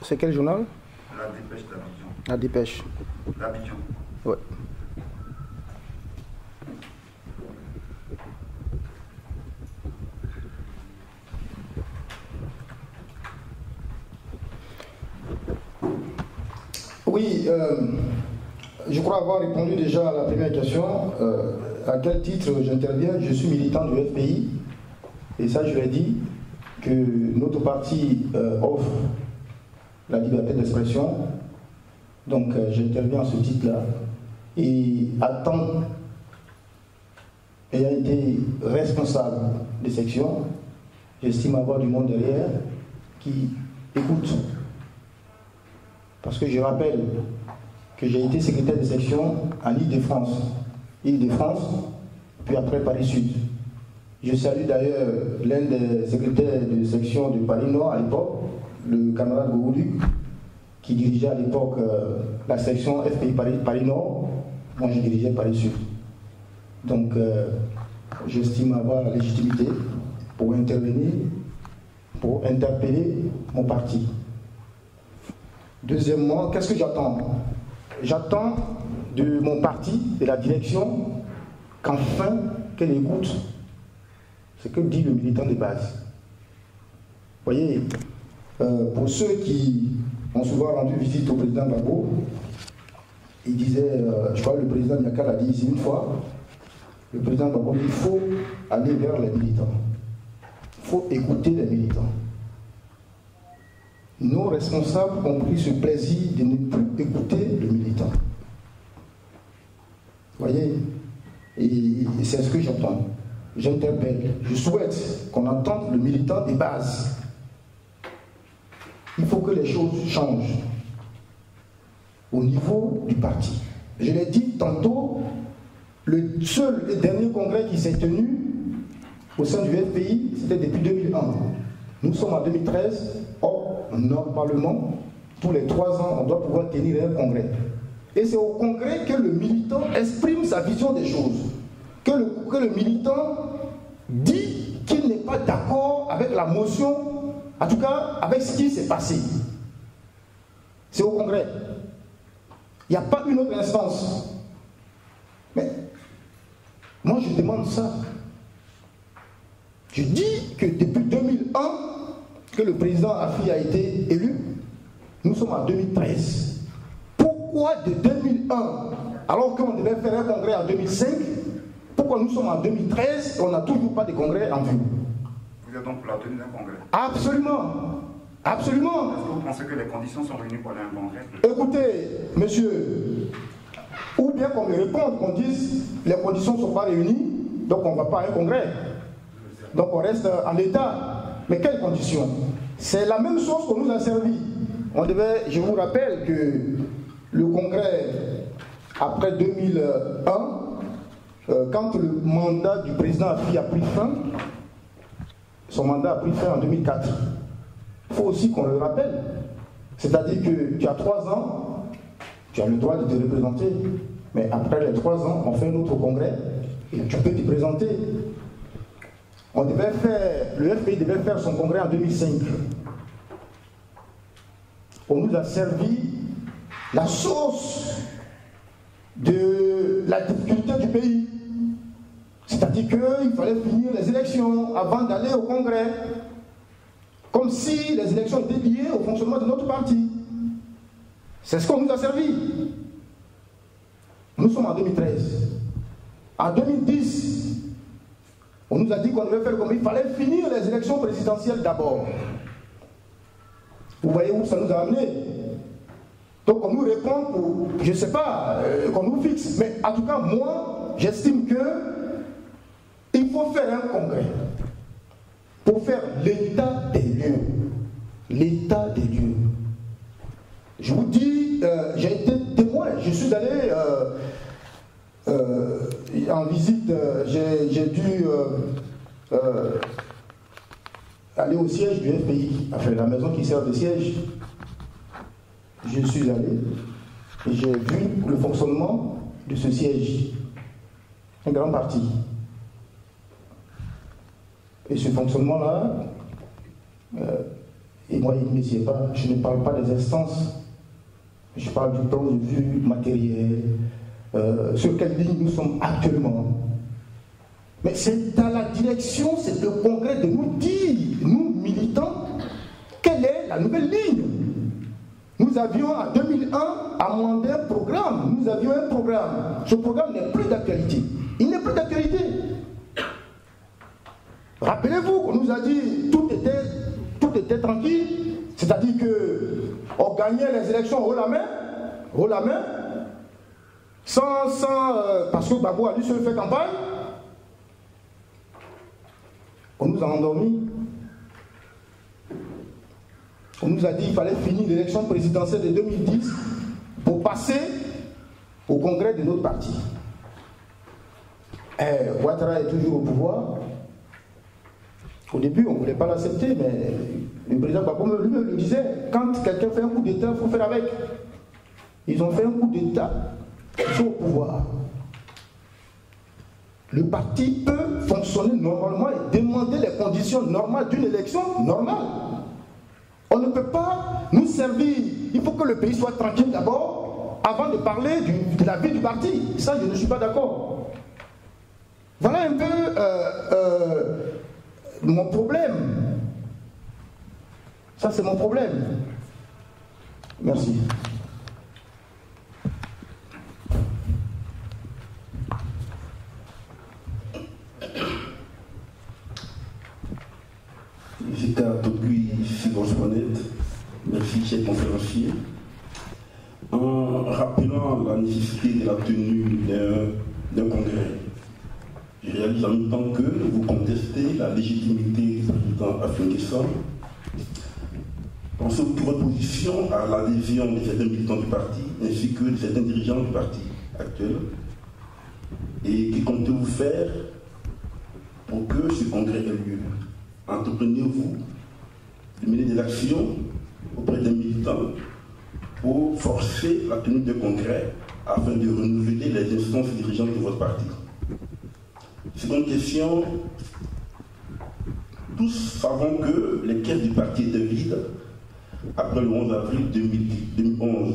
C'est quel journal? La dépêche d'Abidjan. La dépêche. D'Abidjan. Ouais. Oui, je crois avoir répondu déjà à la première question. À quel titre j'interviens? Je suis militant du FPI. Et ça, je l'ai dit, que notre parti offre la liberté d'expression. Donc, j'interviens à ce titre-là. Et à temps, ayant été responsable des sections, j'estime avoir du monde derrière qui écoute. Parce que je rappelle que j'ai été secrétaire de section à l'Île-de-France. Île-de-France, puis après Paris-Sud. Je salue d'ailleurs l'un des secrétaires de section de Paris-Nord à l'époque, le camarade Gourouduc, qui dirigeait à l'époque la section FPI Paris-Nord. Moi, je dirigeais Paris-Sud. Donc, j'estime avoir la légitimité pour intervenir, pour interpeller mon parti. Deuxièmement, qu'est-ce que j'attends? J'attends de mon parti, de la direction, qu'enfin, qu'elle écoute ce que dit le militant de base. Vous voyez, pour ceux qui ont souvent rendu visite au président Gbagbo, il disait, je crois que le président Niaka l'a dit ici une fois, le président Gbagbo, il faut aller vers les militants. Il faut écouter les militants. Nos responsables ont pris ce plaisir de ne plus écouter le militant. Vous voyez? Et c'est ce que j'entends. J'interpelle. Je souhaite qu'on entende le militant des bases. Il faut que les choses changent au niveau du parti. Je l'ai dit tantôt, le seul et dernier congrès qui s'est tenu au sein du FPI, c'était depuis 2001. Nous sommes en 2013. Or, normalement, tous les 3 ans, on doit pouvoir tenir un congrès. Et c'est au congrès que le militant exprime sa vision des choses. Que le militant dit qu'il n'est pas d'accord avec la motion, en tout cas avec ce qui s'est passé. C'est au congrès. Il n'y a pas une autre instance. Mais moi je demande ça. Je dis que depuis 2001, que le président Afi a été élu, nous sommes en 2013. Pourquoi de 2001 alors qu'on devait faire un congrès en 2005, pourquoi nous sommes en 2013 et on n'a toujours pas de congrès en vue? Vous êtes donc pour la tenue d'un congrès? Absolument. Absolument. Est-ce que vous pensez que les conditions sont réunies pour aller à un congrès? Écoutez, monsieur, ou bien qu'on me réponde, qu'on dise les conditions ne sont pas réunies, donc on ne va pas à un congrès. Donc on reste en l'état. Mais quelles conditions? C'est la même chose qu'on nous a servi. On devait, je vous rappelle que le congrès, après 2001, quand le mandat du président a pris fin, son mandat a pris fin en 2004. Il faut aussi qu'on le rappelle. C'est-à-dire que tu as 3 ans, tu as le droit de te représenter. Mais après les 3 ans, on fait un autre congrès et tu peux te présenter. On devait faire, le FPI devait faire son congrès en 2005. On nous a servi la sauce de la difficulté du pays. C'est-à-dire qu'il fallait finir les élections avant d'aller au congrès. Comme si les élections étaient liées au fonctionnement de notre parti. C'est ce qu'on nous a servi. Nous sommes en 2013. En 2010, on nous a dit qu'on devait faire comme il fallait finir les élections présidentielles d'abord. Vous voyez où ça nous a amené? Donc on nous répond pour, je ne sais pas, qu'on nous fixe. Mais en tout cas, moi, j'estime qu'il faut faire un congrès pour faire l'état des lieux. L'état des lieux. Je vous dis, j'ai été témoin, je suis allé en visite, j'ai dû aller au siège du FPI, enfin la maison qui sert de siège. Je suis allé et j'ai vu le fonctionnement de ce siège, une grande partie. Et ce fonctionnement-là, et moi, il ne me sied pas, je ne parle pas des instances, je parle du plan de vue matériel, sur quelle ligne nous sommes actuellement. Mais c'est à la direction, c'est le congrès de nous dire, nous militants, quelle est la nouvelle ligne. Nous avions en 2001 amendé un programme, nous avions un programme. Ce programme n'est plus d'actualité. Il n'est plus d'actualité. Rappelez-vous qu'on nous a dit tout était tranquille, c'est-à-dire qu'on gagnait les élections haut la main, parce que Gbagbo a lui seul fait campagne. On nous a endormis. On nous a dit qu'il fallait finir l'élection présidentielle de 2010 pour passer au congrès de notre parti. Ouattara est toujours au pouvoir. Au début, on ne voulait pas l'accepter, mais le président Gbagbo lui-même le disait, quand quelqu'un fait un coup d'État, il faut faire avec. Ils ont fait un coup d'État, ils sont au pouvoir. Le parti peut fonctionner normalement et demander les conditions normales d'une élection normale. On ne peut pas nous servir. Il faut que le pays soit tranquille d'abord, avant de parler de la vie du parti. Ça, je ne suis pas d'accord. Voilà un peu mon problème. Ça, c'est mon problème. Merci. J'étais à Tokui, Figos-Bonnet. Merci, chers conférenciers. En rappelant la nécessité de la tenue d'un congrès, je réalise en même temps que vous contestez la légitimité du président Afin-Guessan. Pensez-vous que votre position à l'adhésion de certains militants du parti ainsi que de certains dirigeants du parti actuel? Et que comptez-vous faire pour que ce congrès ait lieu? Entreprenez-vous de mener des actions auprès des militants pour forcer la tenue de congrès afin de renouveler les instances dirigeantes de votre parti? Seconde question, tous savons que les caisses du parti étaient vides après le 11 avril 2011.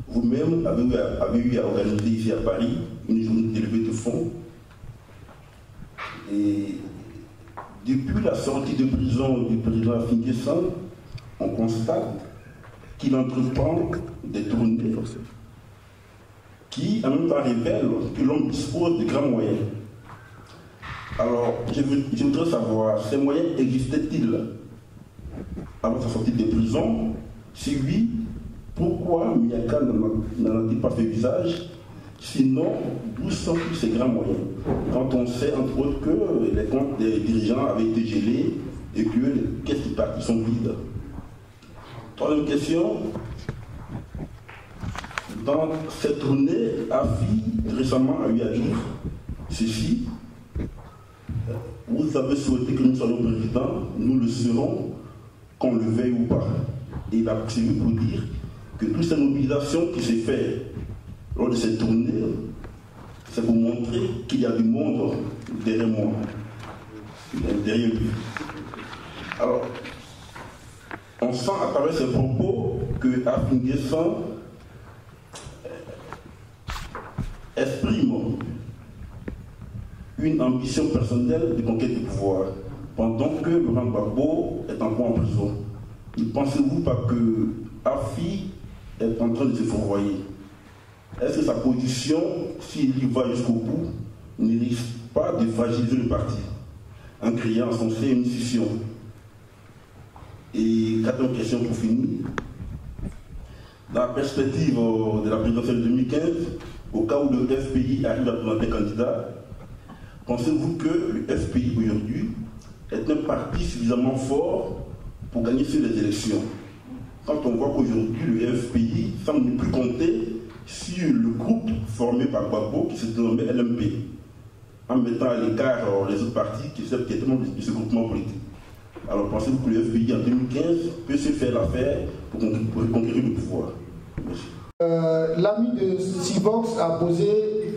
Vous-même avez eu à organiser ici à Paris une journée de levée de fonds. Et depuis la sortie de prison du président Afin-Guessan, on constate qu'il entreprend des tournées qui en même temps révèle que l'homme dispose de grands moyens. Alors, je voudrais savoir, ces moyens existaient-ils avant sa sortie de prison? Si oui, pourquoi Miaka n'en a-t-il pas fait usage? Sinon, d'où sont tous ces grands moyens? Quand on sait, entre autres, que les comptes des dirigeants avaient été gelés et que les caisses du parti sont vides. Troisième question. Dans cette tournée, Afi récemment a eu à dire ceci: vous avez souhaité que nous soyons présidents, nous le serons, qu'on le veuille ou pas. Et il a poursuivi pour dire que toute cette mobilisation qui s'est faite lors de cette tournée, c'est pour montrer qu'il y a du monde derrière moi, derrière lui. Alors, on sent à travers ces propos que Afi N'Guessan exprime une ambition personnelle de conquête du pouvoir, pendant que Laurent Gbagbo est encore en prison. Ne pensez-vous pas que Afi est en train de se fourvoyer? Est-ce que sa position, s'il y va jusqu'au bout, ne risque pas de fragiliser le parti en créant son sein une scission? Et quatrième question pour finir. Dans la perspective de la présidentielle 2015, au cas où le FPI arrive à présenter candidat, pensez-vous que le FPI aujourd'hui est un parti suffisamment fort pour gagner sur les élections? Quand on voit qu'aujourd'hui le FPI semble ne plus compter sur le groupe formé par Gbagbo qui se dénommait LMP, en mettant à l'écart les autres partis qui étaient membres de ce groupement politique. Alors pensez-vous que le FPI en 2015 peut se faire l'affaire pour conquérir le pouvoir? Merci. L'ami de Civox a posé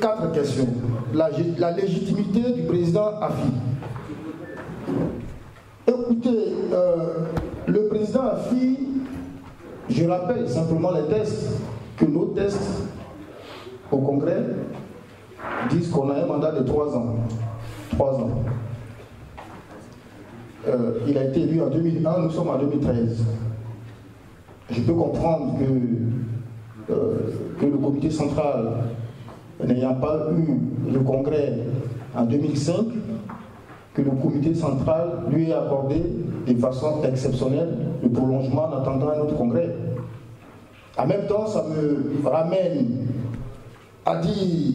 4 questions. La légitimité du président Afi. Écoutez, le président Afi, je rappelle simplement les tests, que nos tests au Congrès disent qu'on a un mandat de 3 ans. 3 ans. Il a été élu en 2001, nous sommes en 2013. Je peux comprendre que le comité central, n'ayant pas eu le congrès en 2005, que le comité central lui ait accordé de façon exceptionnelle le prolongement en attendant un autre congrès. En même temps, ça me ramène à dire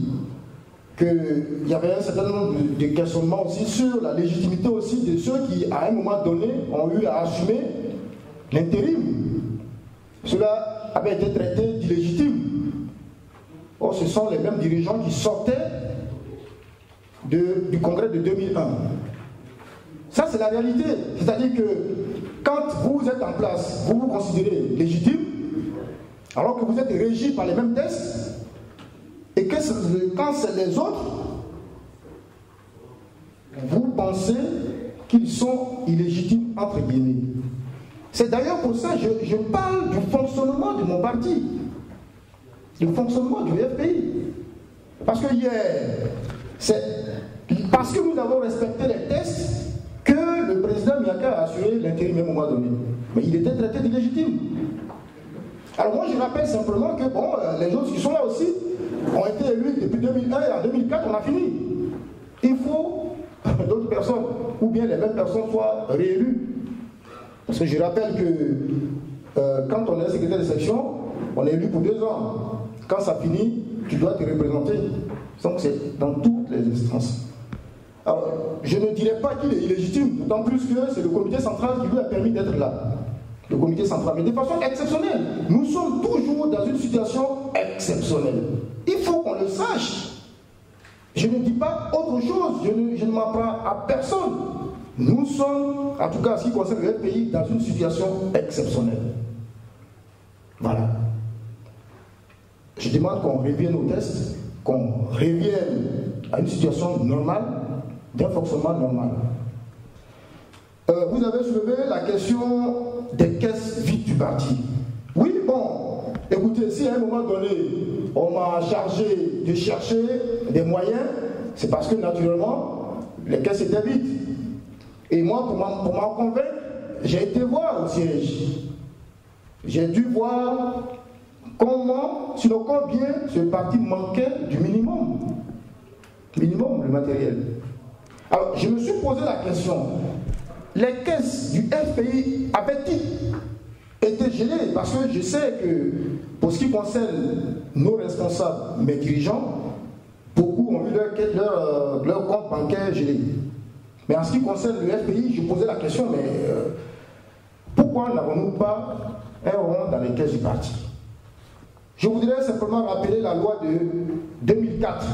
qu'il y avait un certain nombre de questionnements aussi sur la légitimité aussi de ceux qui, à un moment donné, ont eu à assumer l'intérim. Cela avait été traité d'illégitime. Or, ce sont les mêmes dirigeants qui sortaient du congrès de 2001. Ça, c'est la réalité. C'est-à-dire que quand vous êtes en place, vous vous considérez légitime, alors que vous êtes régi par les mêmes tests, et que quand c'est les autres, vous pensez qu'ils sont illégitimes, entre guillemets. C'est d'ailleurs pour ça que je parle du fonctionnement de mon parti, du fonctionnement du FPI. Parce que hier, c'est parce que nous avons respecté les tests que le président Miaka a assuré l'intérim à un moment donné. Mais il était traité d'illégitime. Alors moi je rappelle simplement que bon, les autres qui sont là aussi ont été élus depuis 2001 et en 2004 on a fini. Il faut d'autres personnes, ou bien les mêmes personnes soient réélues. Parce que je rappelle que quand on est secrétaire de section, on est élu pour 2 ans. Quand ça finit, tu dois te représenter. Donc c'est dans toutes les instances. Alors, je ne dirais pas qu'il est illégitime, d'autant plus que c'est le comité central qui lui a permis d'être là. Le comité central, mais de façon exceptionnelle. Nous sommes toujours dans une situation exceptionnelle. Il faut qu'on le sache. Je ne dis pas autre chose, je ne m'en prends à personne. Nous sommes, en tout cas en ce qui concerne le pays, dans une situation exceptionnelle. Voilà. Je demande qu'on revienne aux tests, qu'on revienne à une situation normale, d'un fonctionnement normal. Vous avez soulevé la question des caisses vides du parti. Oui, bon, écoutez, si à un moment donné, on m'a chargé de chercher des moyens, c'est parce que naturellement, les caisses étaient vides. Et moi, pour m'en convaincre, j'ai été voir au siège. J'ai dû voir comment, sinon combien ce parti manquait du minimum. Minimum, le matériel. Alors, je me suis posé la question, les caisses du FPI avaient-ils été gelées? Parce que je sais que, pour ce qui concerne nos responsables, mes dirigeants, beaucoup ont eu leur compte bancaire gelé. Mais en ce qui concerne le FPI, je posais la question, mais pourquoi n'avons-nous pas un rond dans les caisses du parti? Je voudrais simplement rappeler la loi de 2004,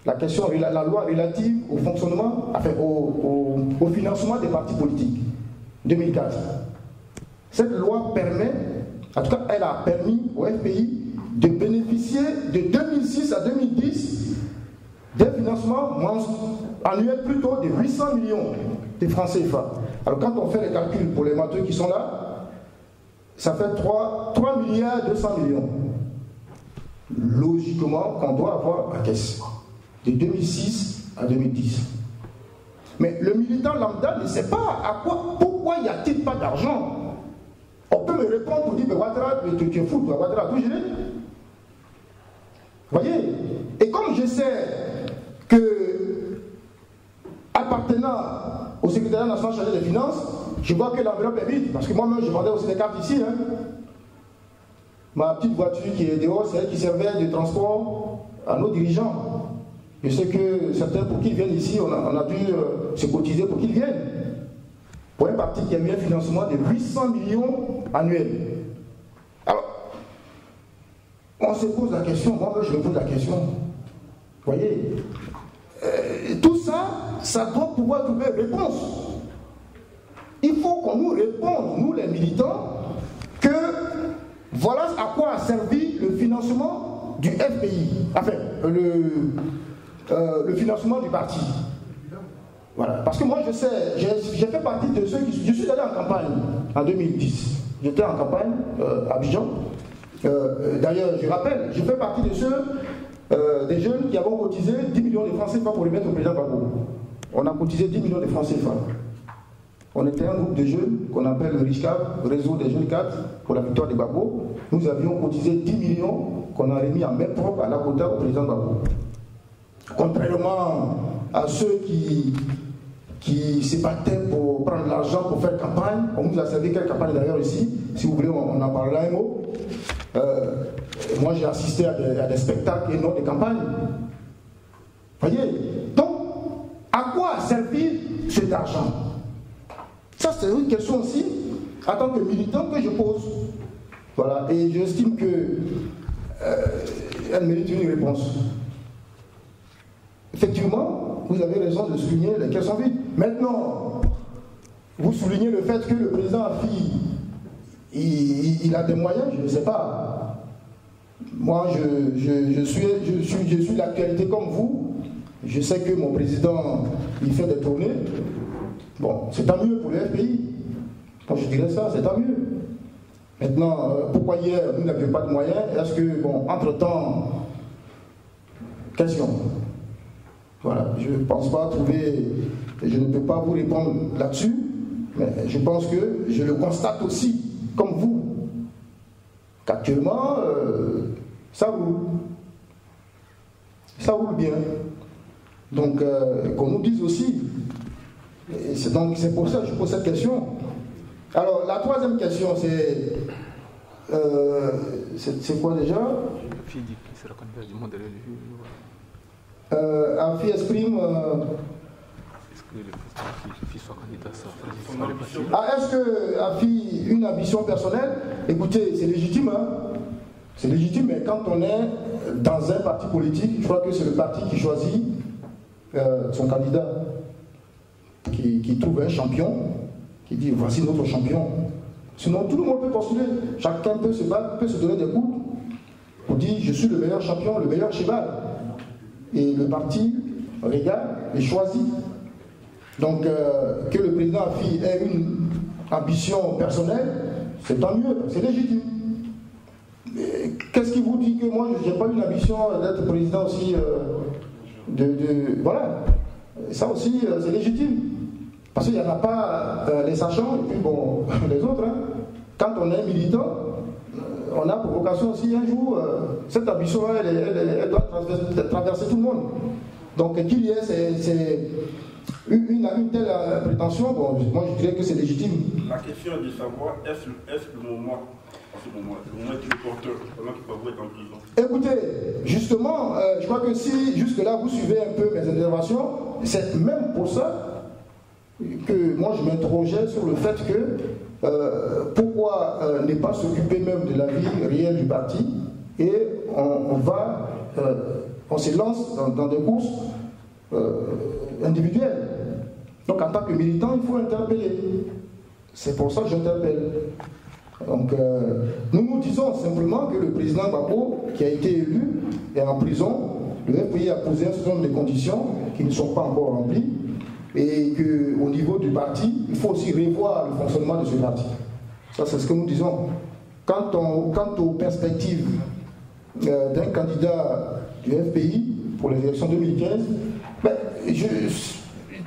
la loi relative au fonctionnement, enfin au financement des partis politiques, 2004. Cette loi permet, en tout cas elle a permis au FPI de bénéficier de 2006 à 2010 des financements annuels plutôt de 800 millions de francs CFA. Alors quand on fait les calculs pour les matheux qui sont là, ça fait 3 milliards 200 millions. Logiquement, qu'on doit avoir la caisse de 2006 à 2010. Mais le militant lambda ne sait pas pourquoi n'y a-t-il pas d'argent. On peut me répondre pour dire, mais Ouattara, tu es fou, Ouattara a tout gelé. Vous voyez? Et comme je sais que, appartenant au secrétariat national chargé des finances, je vois que l'enveloppe est vide, parce que moi-même je vendais aussi des cartes ici. Hein. Ma petite voiture qui est dehors, c'est elle qui servait de transport à nos dirigeants. Je sais que certains, pour qu'ils viennent ici, on a dû se cotiser pour qu'ils viennent. Pour un parti qui a eu un financement de 800 millions annuels. Alors, on se pose la question, moi-même je me pose la question. Vous voyez, tout ça, ça doit pouvoir trouver réponse. Il faut qu'on nous réponde, nous les militants, que voilà à quoi a servi le financement du FPI, enfin, le financement du parti. Voilà. Parce que moi je sais, j'ai fait partie de ceux qui... Je suis allé en campagne en 2010. J'étais en campagne à Abidjan. D'ailleurs, je rappelle, je fais partie de ceux, des jeunes qui avons cotisé 10 millions de francs CFA pour remettre au président Gbagbo. On a cotisé 10 millions de francs CFA. On était un groupe de jeunes qu'on appelle le RICHCAV, Réseau des Jeunes 4 pour la victoire de Gbagbo. Nous avions cotisé 10 millions qu'on a remis en main propre à la quota au président Gbagbo. Contrairement à ceux qui se battaient pour prendre l'argent pour faire campagne, on nous a servi quelques campagnes d'ailleurs ici, si vous voulez on en parlera un mot. Moi j'ai assisté à des spectacles et non des campagnes. Voyez, donc à quoi a servi cet argent? Ça c'est une question aussi, en tant que militant, que je pose. Voilà, et j'estime que elle mérite une réponse. Effectivement, vous avez raison de souligner les caisses sont vides. Maintenant, vous soulignez le fait que le président Afi, il a des moyens, je ne sais pas. Moi, je suis l'actualité comme vous. Je sais que mon président, il fait des tournées. Bon, c'est tant mieux pour le FPI. Quand je dirais ça, c'est tant mieux. Maintenant, pourquoi hier, nous n'avions pas de moyens? Est-ce que, bon, entre-temps, question. Voilà, je ne pense pas trouver, je ne peux pas vous répondre là-dessus, mais je pense que je le constate aussi, comme vous, qu'actuellement, ça roule. Ça roule bien. Donc, qu'on nous dise aussi. C'est pour ça que je pose cette question. Alors, la troisième question, c'est quoi déjà? Afi exprime. Est-ce que le fils soit candidat, ça est-ce que Afi, une ambition personnelle? Écoutez, c'est légitime, hein? C'est légitime, mais quand on est dans un parti politique, je crois que c'est le parti qui choisit son candidat, qui trouve un champion, qui dit voici notre champion. Sinon, tout le monde peut postuler. Chacun peut se battre, peut se donner des coups pour dire je suis le meilleur champion, le meilleur cheval. Et le parti regarde et choisit. Donc, que le président Afi ait une ambition personnelle, c'est tant mieux, c'est légitime. Qu'est-ce qui vous dit que moi, je n'ai pas une ambition d'être président aussi voilà. Ça aussi, c'est légitime. Parce qu'il n'y en a pas les sachants et puis bon, les autres. Hein. Quand on est militant, on a pour vocation aussi un jour, cette ambition, elle doit traverser tout le monde. Donc qu'il y ait une telle prétention, bon, moi je dirais que c'est légitime. La question est de savoir, est-ce le moment, le moment qui est porteur, pendant que Gbagbo est en prison? Écoutez, justement, je crois que si jusque-là vous suivez un peu mes interventions, c'est même pour ça que moi je m'interrogeais sur le fait que pourquoi ne pas s'occuper même de la vie réelle du parti et on se lance dans des courses individuelles. Donc en tant que militant, il faut interpeller. C'est pour ça que j'interpelle. Donc nous disons simplement que le président Gbagbo, qui a été élu, est en prison. Le FPI a posé un certain nombre de conditions qui ne sont pas encore remplies. Et qu'au niveau du parti, il faut aussi revoir le fonctionnement de ce parti. Ça, c'est ce que nous disons. Quant aux perspectives d'un candidat du FPI pour les élections 2015,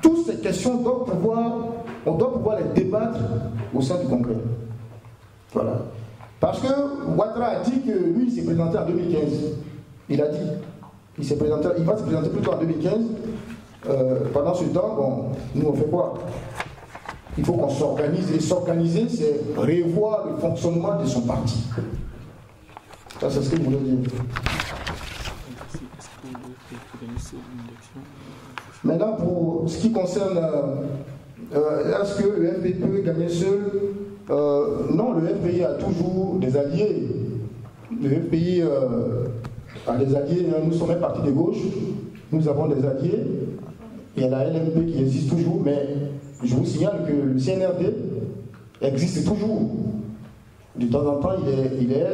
toutes ces questions on doit pouvoir les débattre au sein du Congrès. Voilà. Parce que Ouattara a dit que lui, il s'est présenté en 2015. Il a dit. Il va se présenter plutôt en 2015. Pendant ce temps, bon, nous on fait quoi? Il faut qu'on s'organise. Et s'organiser, c'est revoir le fonctionnement de son parti. Ça, c'est ce que je voulais dire. Maintenant, pour ce qui concerne est-ce que le FPI peut gagner seul? Non, le FPI a toujours des alliés. Le FPI a des alliés. Nous sommes un parti de gauche. Nous avons des alliés. Il y a la LMP qui existe toujours, mais je vous signale que le CNRD existe toujours. De temps en temps, il est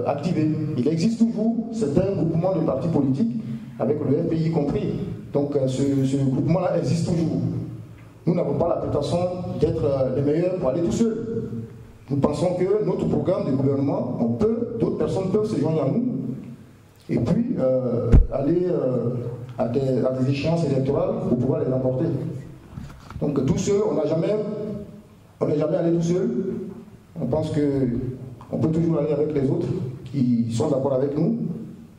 activé. Il existe toujours. C'est un groupement de partis politiques, avec le FPI compris. Donc ce groupement-là existe toujours. Nous n'avons pas la prétention d'être les meilleurs pour aller tout seuls. Nous pensons que notre programme de gouvernement, d'autres personnes peuvent se joindre à nous et puis aller à des échéances électorales pour pouvoir les emporter. Donc tout seul, on n'est jamais allé tout seul. On pense qu'on peut toujours aller avec les autres qui sont d'accord avec nous,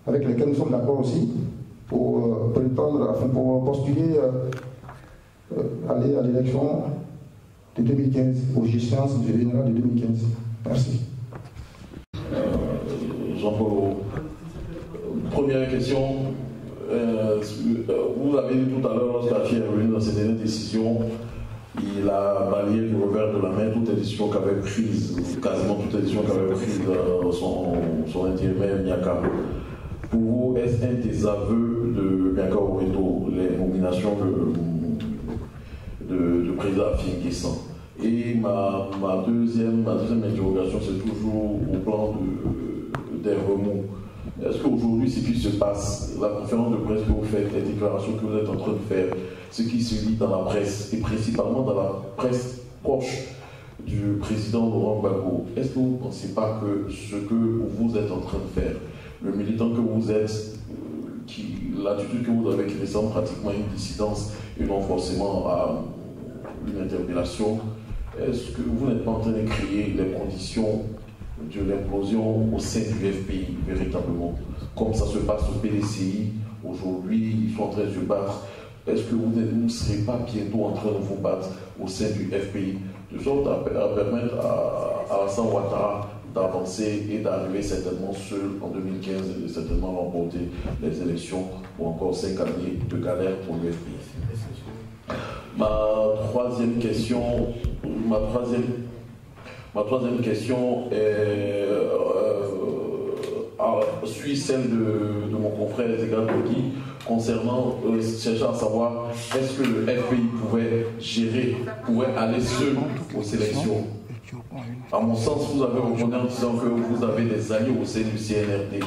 avec lesquels nous sommes d'accord aussi, pour postuler, aller à l'élection de 2015, aux échéances générales de 2015. Merci. Jean-Paul, première question. Vous avez dit tout à l'heure, lorsqu'Afi est revenu dans ses dernières décisions, il a balayé du revers de la main toutes les décisions qu'avait prises, quasiment toutes les décisions qu'avait prises son intérimaire Miaka. Pour vous, est-ce un des aveux de Miaka Oreto, les nominations de président Afin-Guessan? Et ma deuxième interrogation, c'est toujours au plan des remous. Est-ce qu'aujourd'hui, ce qui se passe, la conférence de presse que vous faites, les déclarations que vous êtes en train de faire, ce qui se lit dans la presse, et principalement dans la presse proche du président Laurent Gbagbo, est-ce que vous ne pensez pas que ce que vous êtes en train de faire, le militant que vous êtes, l'attitude que vous avez qui ressemble pratiquement à une dissidence et non forcément à une interpellation, est-ce que vous n'êtes pas en train de créer les conditions de l'implosion au sein du FPI, véritablement, comme ça se passe au PDCI, aujourd'hui, ils sont en train de se battre. Est-ce que vous ne serez pas bientôt en train de vous battre au sein du FPI, de sorte à permettre à Alassane Ouattara d'avancer et d'arriver certainement seul en 2015 et certainement remporter les élections ou encore 5 années de galère pour le FPI? Ma troisième question suit celle de mon confrère Zegan Kogi concernant cherchant à savoir est-ce que le FPI pouvait aller seul aux élections. À mon sens, vous avez répondu en disant que vous avez des alliés au sein du CNRD.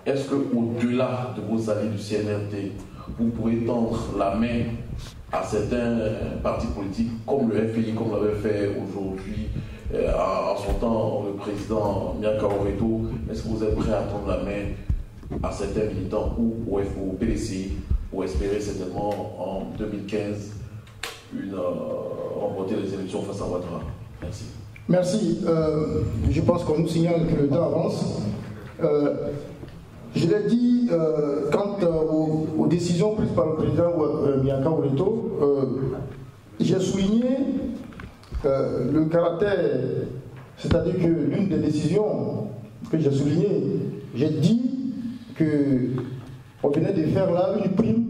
Est-ce qu'au-delà de vos alliés du CNRD, vous pouvez tendre la main à certains partis politiques comme le FPI, comme l'avait fait aujourd'hui en son temps le président Miaka Oreto? Est-ce que vous êtes prêt à tendre la main à certains militants ou au PDCI pour espérer certainement en 2015 remporter les élections face à Ouattara? Merci. Merci. Je pense qu'on nous signale que le temps avance. Je l'ai dit quant aux décisions prises par le président Bianca Oureto, j'ai souligné le caractère, c'est-à-dire que l'une des décisions que j'ai soulignées, j'ai dit qu'on venait de faire là une prime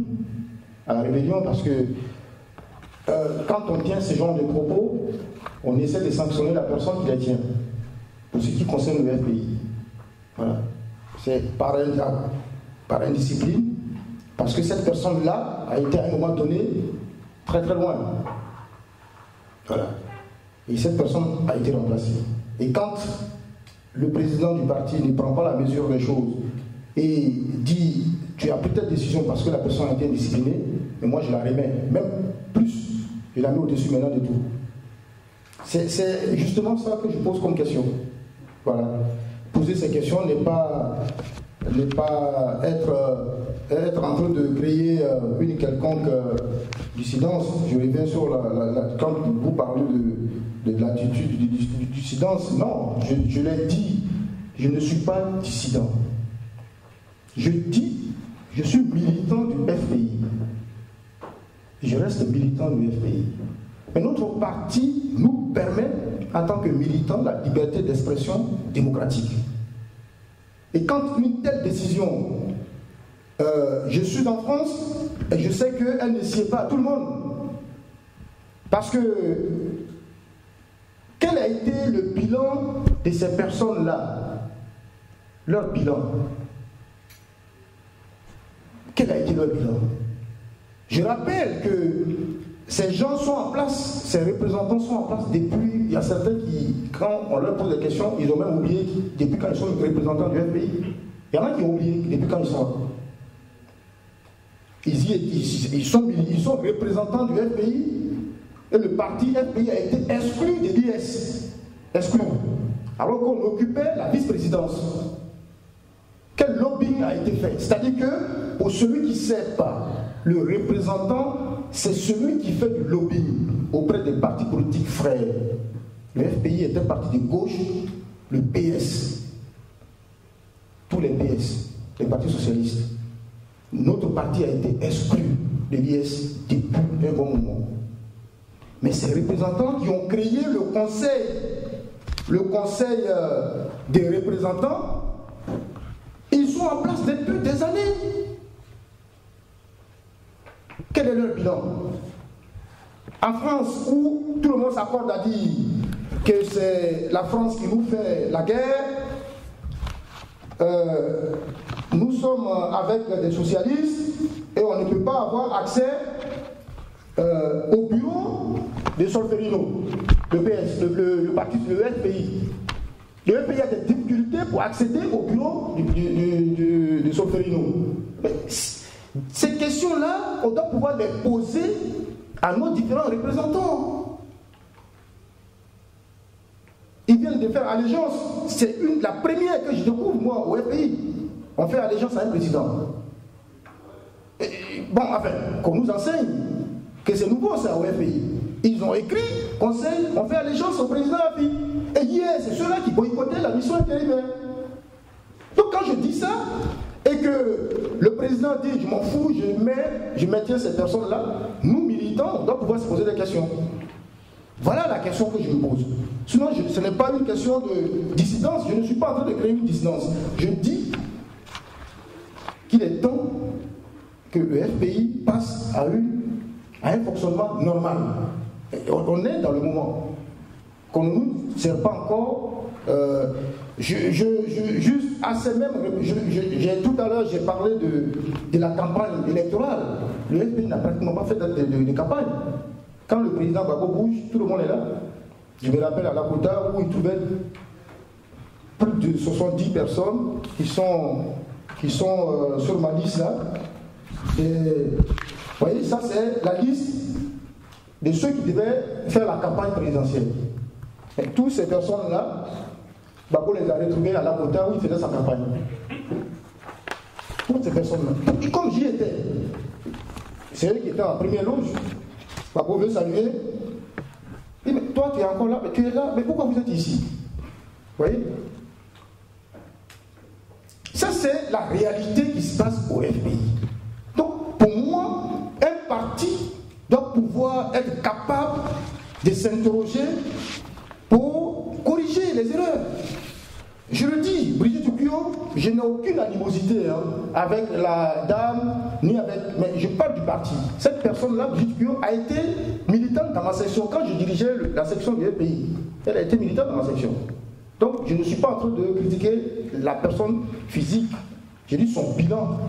à la rébellion parce que quand on tient ce genre de propos, on essaie de sanctionner la personne qui les tient, pour ce qui concerne le FPI. Voilà. C'est par indiscipline, parce que cette personne-là a été à un moment donné très très loin. Voilà. Et cette personne a été remplacée. Et quand le président du parti ne prend pas la mesure des choses et dit tu as pris telle décision parce que la personne a été indisciplinée, mais moi je la remets, même plus, je la mets au-dessus maintenant de tout. C'est justement ça que je pose comme question. Voilà. Poser ces questions n'est pas être en train de créer une quelconque dissidence. Je reviens sur quand vous parlez de l'attitude du dissidence. Non, je l'ai dit, je ne suis pas dissident. Je dis, je suis militant du FPI. Je reste militant du FPI. Mais notre parti nous permet, en tant que militants, la liberté d'expression démocratique. Et quand une telle décision, je suis en France, et je sais qu'elle ne sied pas à tout le monde. Parce que, quel a été le bilan de ces personnes-là? Leur bilan. Quel a été leur bilan? Je rappelle que ces gens sont en place, ces représentants sont en place depuis, il y a certains qui, quand on leur pose des questions, ils ont même oublié depuis quand ils sont représentants du FPI. Il y en a qui ont oublié depuis quand ils sont là. Ils sont représentants du FPI et le parti FPI a été exclu de l'IS. Exclu. Alors qu'on occupait la vice-présidence. Quel lobbying a été fait? C'est-à-dire que, pour celui qui ne sait pas, le représentant, c'est celui qui fait du lobbying auprès des partis politiques frères. Le FPI est un parti de gauche, le PS, tous les PS, les partis socialistes. Notre parti a été exclu de l'IS depuis un bon moment. Mais ces représentants qui ont créé le conseil des représentants, ils sont en place depuis des années. Quel est leur bilan? En France, où tout le monde s'accorde à dire que c'est la France qui nous fait la guerre, nous sommes avec des socialistes et on ne peut pas avoir accès au bureau de Solferino, le PS, le parti, le FPI. Le FPI a des difficultés pour accéder au bureau de Solferino. Mais ces questions-là, on doit pouvoir les poser à nos différents représentants. Ils viennent de faire allégeance. C'est la première que je découvre, moi, au FPI. On fait allégeance à un président. Bon, enfin, qu'on nous enseigne que c'est nouveau, ça, au FPI. Ils ont écrit, conseil, on fait allégeance au président FPI. Et hier, c'est ceux-là qui boycottaient la mission intérimaire. Donc, quand je dis ça, et que le président dit je m'en fous, je maintiens ces personnes-là, nous militants, on doit pouvoir se poser des questions. Voilà la question que je me pose. Sinon, ce n'est pas une question de dissidence, je ne suis pas en train de créer une dissidence. Je dis qu'il est temps que le FPI passe à un fonctionnement normal. Et on est dans le moment. Qu'on ne nous sert pas encore. Juste assez même, tout à l'heure j'ai parlé de la campagne électorale. Le FPI n'a pratiquement pas fait de campagne. Quand le président Gbagbo bouge, tout le monde est là. Je me rappelle à Lakota où il trouvait plus de 70 personnes qui sont sur ma liste là. Et, vous voyez, ça c'est la liste de ceux qui devaient faire la campagne présidentielle. Et toutes ces personnes-là, Gbagbo les a retrouvés à Lakota où il faisait sa campagne. Toutes ces personnes-là. Et comme j'y étais, c'est eux qui étaient en première loge. Gbagbo veut saluer. Et mais toi, tu es encore là, mais tu es là, mais pourquoi vous êtes ici? Vous voyez? Ça, c'est la réalité qui se passe au FPI. Donc, pour moi, un parti doit pouvoir être capable de s'interroger pour corriger les erreurs. Je le dis, Brigitte Oukio, je n'ai aucune animosité avec la dame, ni avec... Mais je parle du parti. Cette personne-là, Brigitte Oukio, a été militante dans ma section. Quand je dirigeais la section du FPI, elle a été militante dans ma section. Donc, je ne suis pas en train de critiquer la personne physique. Je dis son bilan.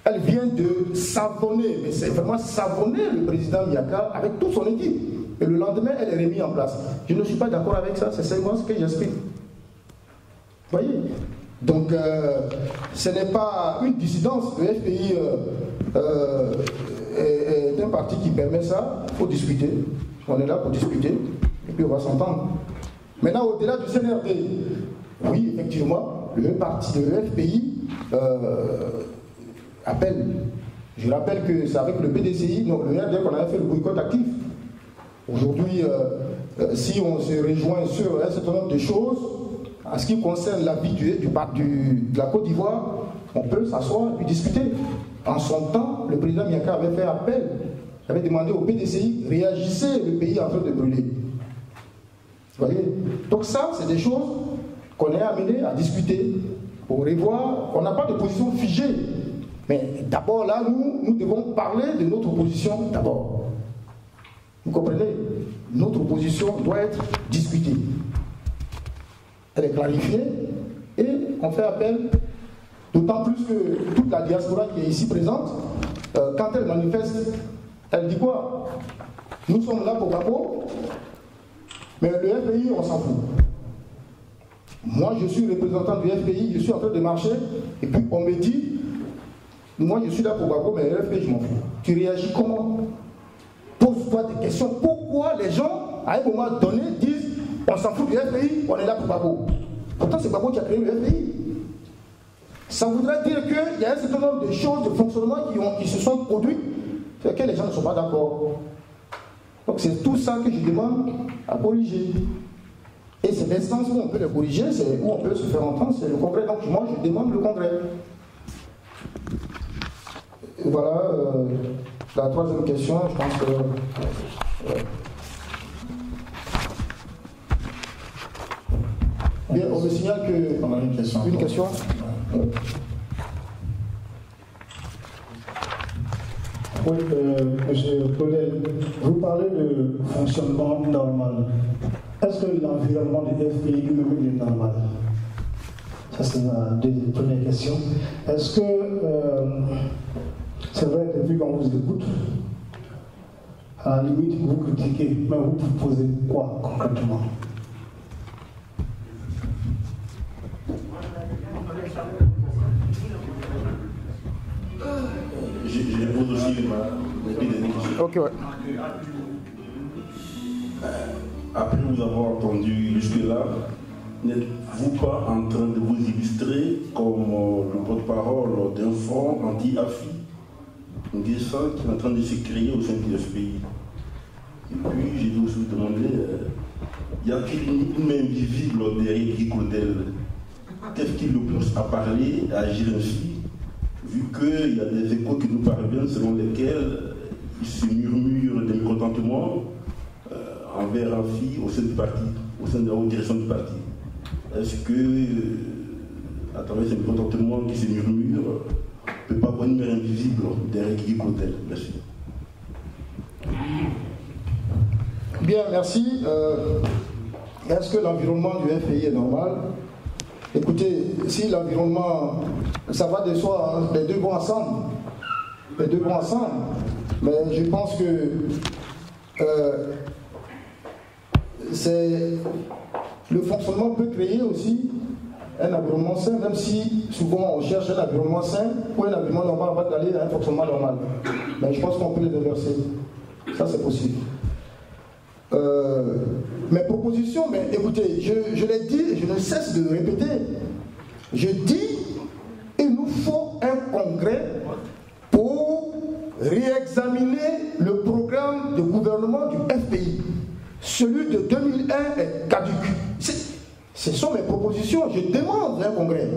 Elle vient de savonner, mais c'est vraiment savonner le président Miaka avec toute son équipe. Et le lendemain, elle est remise en place. Je ne suis pas d'accord avec ça, c'est seulement ce que j'explique. Vous voyez? Donc, ce n'est pas une dissidence. Le FPI est un parti qui permet ça. Il faut discuter. On est là pour discuter. Et puis, on va s'entendre. Maintenant, au-delà du CNRD, oui, effectivement, le parti de l'FPI appelle. Je rappelle que c'est avec le PDCI, non, le RDR qu'on avait fait le boycott actif. Aujourd'hui, si on se rejoint sur un certain nombre de choses, en ce qui concerne la vie de la Côte d'Ivoire, on peut s'asseoir et discuter. En son temps, le président Miaka avait fait appel, il avait demandé au PDCI, réagissez, le pays est en train de brûler. Vous voyez? Donc ça, c'est des choses qu'on est amené à discuter, pour revoir. On n'a pas de position figée. Mais d'abord là, nous devons parler de notre position d'abord. Vous comprenez? Notre position doit être discutée. Elle est clarifiée et on fait appel, d'autant plus que toute la diaspora qui est ici présente, quand elle manifeste, elle dit quoi? Nous sommes là pour Bako, mais le FPI, on s'en fout. Moi, je suis représentant du FPI, je suis en train de marcher, et puis on me dit, moi je suis là pour Bako, mais le FPI, je m'en fous. Tu réagis comment? Pose-toi des questions. Pourquoi les gens, à un moment donné, disent, on s'en fout du FPI, on est là pour Bako? Pourtant, c'est Bako qui a créé le FPI. Ça voudrait dire qu'il y a un certain nombre de choses, de fonctionnements qui se sont produits, sur lesquels les gens ne sont pas d'accord. Donc c'est tout ça que je demande à corriger. Et c'est l'instance où on peut les corriger, c'est où on peut se faire entendre, c'est le congrès. Donc moi je demande le congrès. Et voilà la troisième question, je pense que... Bien, on me signale que... On a une question. Une question. Oui, monsieur Collet, vous parlez de fonctionnement normal. Est-ce que l'environnement du FPI lui-même est normal? Ça, c'est ma première question. Est-ce que, c'est vrai, depuis qu'on vous écoute, à la limite, vous critiquez, mais vous proposez quoi concrètement? Je pose aussi ma Ok, ouais. Après vous avoir entendu jusque-là, n'êtes-vous pas en train de vous illustrer comme le porte-parole d'un front anti-AFI, une descente qui est en train de se créer au sein du FPI? Et puis j'ai aussi demandé, y a-t-il une main visible derrière Guy Claudel? Qu'est-ce qui le pousse à parler, à agir ainsi, vu qu'il y a des échos qui nous parviennent selon lesquels il se murmure des mécontentements envers AFI au sein du parti, au sein de la haute direction du parti? Est-ce que, à travers ces mécontentements qui se murmurent, on ne peut pas avoir une main invisible derrière Guy Claudel? Merci. Bien, merci. Est-ce que l'environnement du FPI est normal? Écoutez, si l'environnement, ça va de soi, hein, les deux vont ensemble. Les deux vont ensemble. Mais je pense que le fonctionnement peut créer aussi un environnement sain, même si souvent on cherche un environnement sain ou un environnement normal, on va aller à un fonctionnement normal. Mais je pense qu'on peut les inverser. Ça, c'est possible. Mes propositions, mais écoutez, je l'ai dit et je ne cesse de le répéter. Je dis, il nous faut un congrès pour réexaminer le programme de gouvernement du FPI. celui de 2001 est caduc. Ce sont mes propositions, je demande un congrès.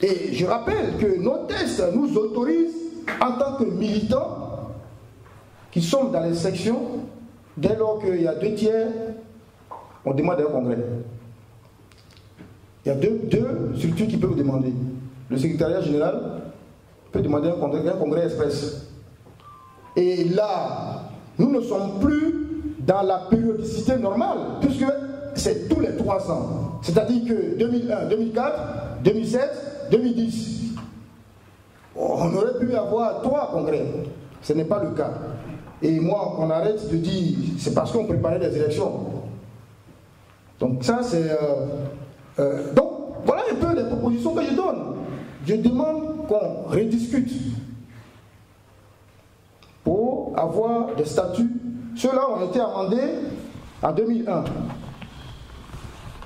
Et je rappelle que nos tests nous autorisent, en tant que militants, qui sommes dans les sections, dès lors qu'il y a 2 tiers, on demande un congrès. Il y a deux structures qui peuvent demander. Le secrétariat général peut demander un congrès express. Et là, nous ne sommes plus dans la périodicité normale, puisque c'est tous les 3 ans. C'est-à-dire que 2001, 2004, 2007, 2010. On aurait pu avoir 3 congrès. Ce n'est pas le cas. Et moi, qu'on arrête de dire, c'est parce qu'on préparait des élections. Donc ça, c'est... donc, voilà un peu les propositions que je donne. Je demande qu'on rediscute pour avoir des statuts. Ceux-là ont été amendés en 2001.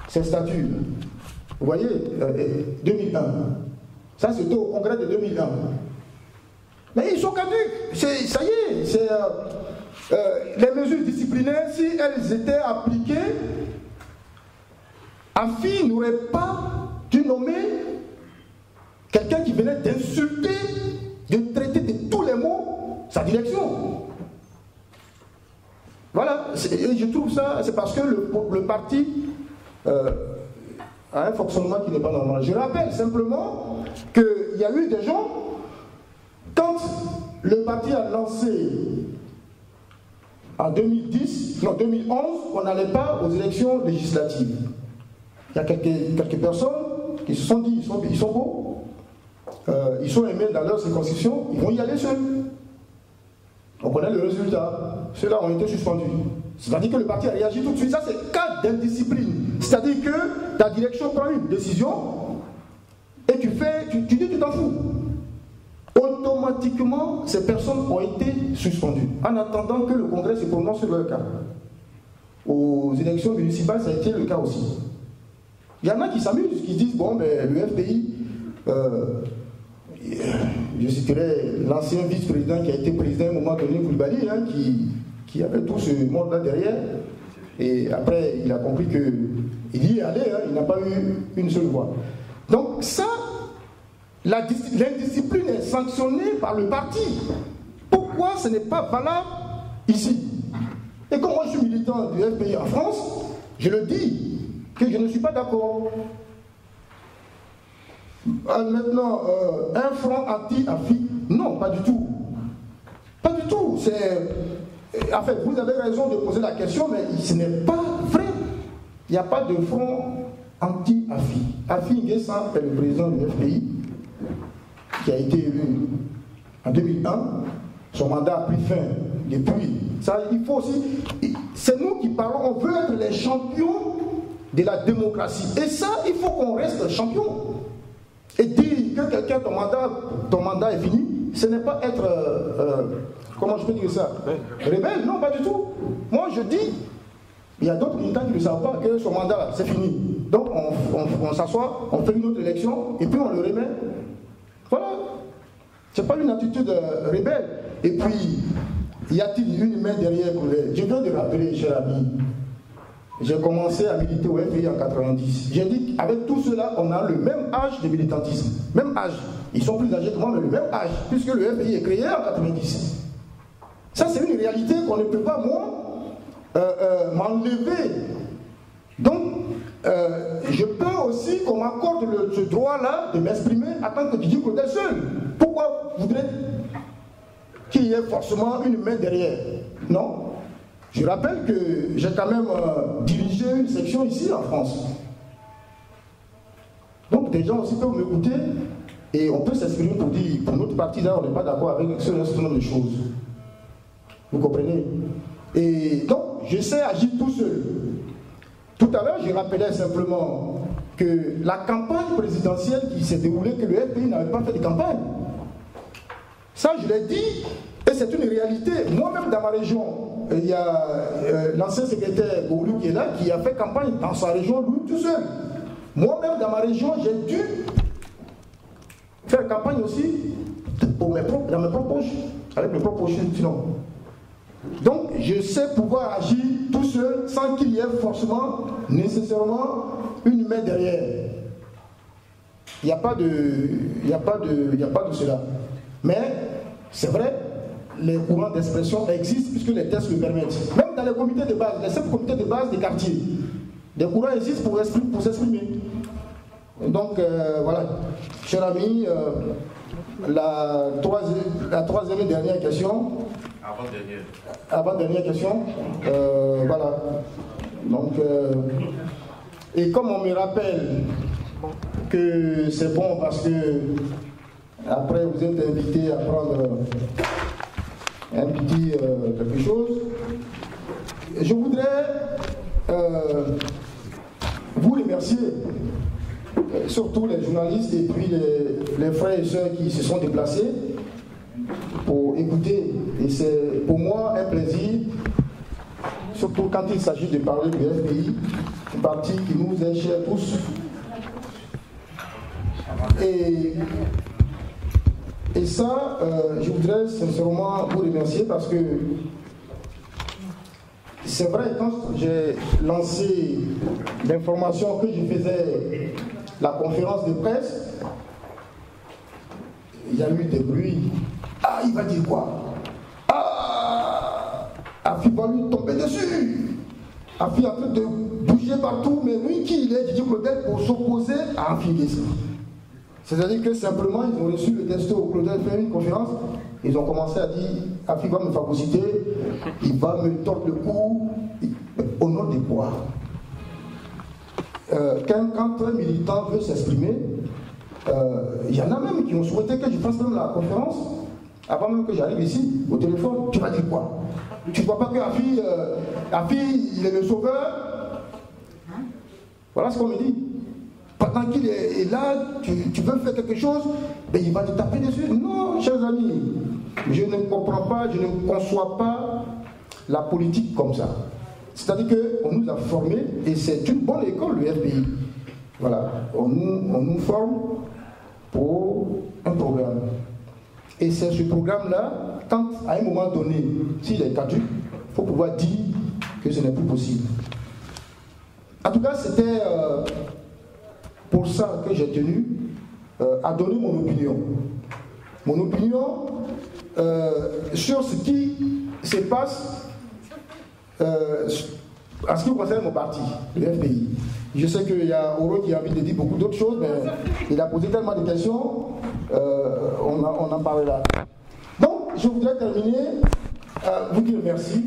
Ces statuts, vous voyez, 2001. Ça, c'était au congrès de 2001. Mais ils sont caducs. Ça y est. Les mesures disciplinaires, si elles étaient appliquées, AFI n'aurait pas dû nommer quelqu'un qui venait d'insulter, de traiter de tous les mots sa direction. Voilà. Et je trouve ça, c'est parce que le parti a un fonctionnement qui n'est pas normal. Je rappelle simplement qu'il y a eu des gens, quand le parti a lancé en 2011, on n'allait pas aux élections législatives. Il y a quelques personnes qui se sont dit, ils sont beaux, ils sont aimés dans leur circonscription, ils vont y aller seuls. On connaît le résultat. Ceux-là ont été suspendus. C'est-à-dire que le parti a réagi tout de suite. Ça, c'est cas d'indiscipline. C'est-à-dire que ta direction prend une décision et tu dis que tu t'en fous. Automatiquement, ces personnes ont été suspendues en attendant que le Congrès se prononce sur leur cas. Aux élections municipales, ça a été le cas aussi. Il y en a qui s'amusent, qui disent, bon, ben, le FPI, je citerai l'ancien vice-président qui a été président à un moment donné, Koulibaly, hein, qui avait tout ce monde-là derrière. Et après, il a compris qu'il y est allé, hein, il n'a pas eu une seule voix. Donc ça, l'indiscipline est sanctionnée par le parti. Pourquoi ce n'est pas valable ici? Et comme moi je suis militant du FPI en France, je le dis, que je ne suis pas d'accord. Maintenant, un front anti-AFI, non, pas du tout. Pas du tout. En fait, vous avez raison de poser la question, mais ce n'est pas vrai. Il n'y a pas de front anti-AFI. AFI N'Guessan est le président du FPI, qui a été élu en 2001. Son mandat a pris fin depuis. Ça, il faut aussi... C'est nous qui parlons, on veut être les champions de la démocratie. Et ça, il faut qu'on reste champion. Et dire que quelqu'un, ton mandat est fini, ce n'est pas être... comment je peux dire ça? Rebelle, non, pas du tout. Moi, je dis, il y a d'autres militants qui ne savent pas que son mandat, c'est fini. Donc, on s'assoit, on fait une autre élection, et puis on le remet. Voilà. Ce n'est pas une attitude rebelle. Et puis, y a-t-il une main derrière? Je viens de rappeler, cher ami, j'ai commencé à militer au FPI en 90. J'ai dit qu'avec tout cela, on a le même âge de militantisme. Même âge. Ils sont plus âgés que moi, mais le même âge, puisque le FPI est créé en 90. Ça, c'est une réalité qu'on ne peut pas, moi, m'enlever. Donc, je peux aussi qu'on m'accorde ce droit-là de m'exprimer en tant que Didier Claudel seul. Pourquoi vous voudrez qu'il y ait forcément une main derrière? Non. Je rappelle que j'ai quand même dirigé une section ici en France. Donc des gens aussi peuvent m'écouter et on peut s'exprimer pour dire, pour notre parti là, on n'est pas d'accord avec ce certain nombre de choses. Vous comprenez? Et donc, je sais agir tout seul. Tout à l'heure, je rappelais simplement que la campagne présidentielle qui s'est déroulée, que le FPI n'avait pas fait de campagne. Ça, je l'ai dit, et c'est une réalité. Moi-même, dans ma région, il y a l'ancien secrétaire Goulou qui est là, qui a fait campagne dans sa région, lui, tout seul. Moi-même, dans ma région, j'ai dû faire campagne aussi dans mes propres poches, avec mes propres poches, sinon. Donc, je sais pouvoir agir tout seul sans qu'il y ait forcément, nécessairement, une main derrière. Il n'y a pas de cela. Mais, c'est vrai, les courants d'expression existent puisque les textes le permettent. Même dans les comités de base, les simples comités de base des quartiers, des courants existent pour s'exprimer. Donc, voilà. Cher ami, la troisième et dernière question. Avant-dernière question. Voilà. Donc, et comme on me rappelle que c'est bon parce que après vous êtes invité à prendre un petit quelque chose, je voudrais vous remercier, surtout les journalistes et puis les frères et sœurs qui se sont déplacés pour écouter. Et c'est pour moi un plaisir, surtout quand il s'agit de parler du FPI, un parti qui nous est cher tous. Et ça, je voudrais sincèrement vous remercier parce que c'est vrai, quand j'ai lancé l'information que je faisais la conférence de presse, il y a eu des bruits. Ah, il va dire quoi? Ah, Afi va lui tomber dessus. Afi est en train de bouger partout, mais lui qui il est, Didier Claudel, pour s'opposer à Afi Guessi. C'est-à-dire que simplement, ils ont reçu le testo, Claudel fait une conférence, ils ont commencé à dire, Afi va me phagocyter, il va me tordre le cou, au nom de quoi? Quand un militant veut s'exprimer, il y en a même qui ont souhaité que je fasse même la conférence, avant même que j'arrive ici, au téléphone. Tu vas dire quoi? Tu ne vois pas que Afi, il est le sauveur? Voilà ce qu'on me dit. Pendant qu'il est là, tu veux faire quelque chose, ben il va te taper dessus. Non, chers amis, je ne comprends pas, je ne conçois pas la politique comme ça. C'est-à-dire qu'on nous a formés, et c'est une bonne école, le FPI. Voilà, on nous forme pour un programme. Et c'est ce programme-là, quand à un moment donné, s'il est caduc, il faut pouvoir dire que ce n'est plus possible. En tout cas, c'était pour ça que j'ai tenu à donner mon opinion. Mon opinion sur ce qui se passe en ce qui concerne mon parti, le FPI. Je sais qu'il y a Oro qui a envie de dire beaucoup d'autres choses, mais il a posé tellement de questions, on en parlera. Donc, je voudrais terminer, vous dire merci.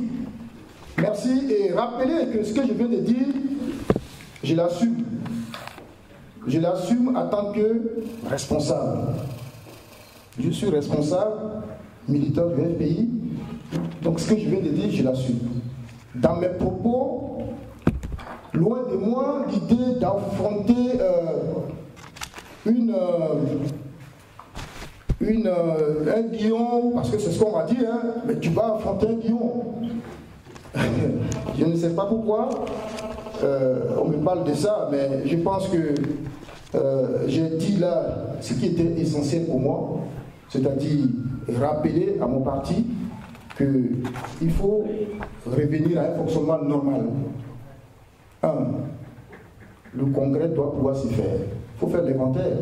Merci et rappeler que ce que je viens de dire, je l'assume. Je l'assume en tant que responsable. Je suis responsable, militant du FPI, donc ce que je viens de dire, je l'assume. Dans mes propos, loin de moi l'idée d'affronter un lion, parce que c'est ce qu'on m'a dit, hein, mais tu vas affronter un lion. Je ne sais pas pourquoi on me parle de ça, mais je pense que j'ai dit là ce qui était essentiel pour moi, c'est-à-dire rappeler à mon parti qu'il faut revenir à un fonctionnement normal. 1. Le congrès doit pouvoir se faire. Il faut faire l'inventaire.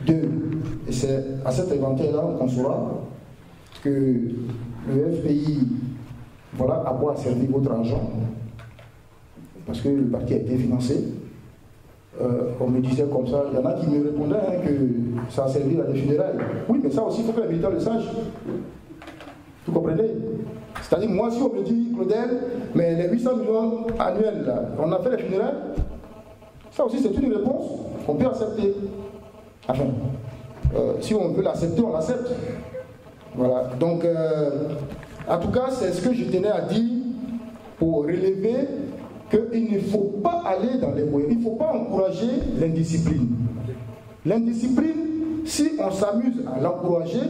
2. Et c'est à cet inventaire-là qu'on saura que le FPI, voilà à quoi a servi votre argent. Parce que le parti a été financé. On me disait comme ça, il y en a qui me répondaient hein, que ça a servi à des funérailles. Oui, mais ça aussi, il faut que les militants le sachent. Vous comprenez? C'est-à-dire, moi, si on me dit, Claudel, mais les 800 millions annuels, là, on a fait les funérailles, ça aussi, c'est une réponse qu'on peut accepter. Enfin, si on veut l'accepter, on l'accepte. Voilà. Donc, en tout cas, c'est ce que je tenais à dire pour relever qu'il ne faut pas aller dans les moyens, il ne faut pas encourager l'indiscipline. L'indiscipline, si on s'amuse à l'encourager,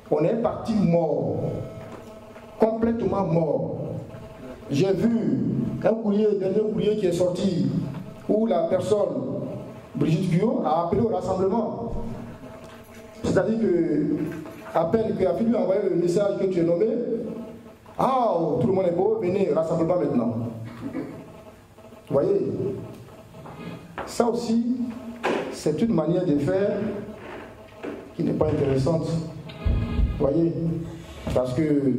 on est parti mort, complètement mort. J'ai vu un dernier courrier qui est sorti, où la personne, Brigitte Guyot, a appelé au rassemblement. C'est-à-dire que à peine que Afi lui a envoyé le message que tu es nommé, ah, tout le monde est beau, venez, rassemblement maintenant. Vous voyez, ça aussi, c'est une manière de faire qui n'est pas intéressante. Vous voyez, parce que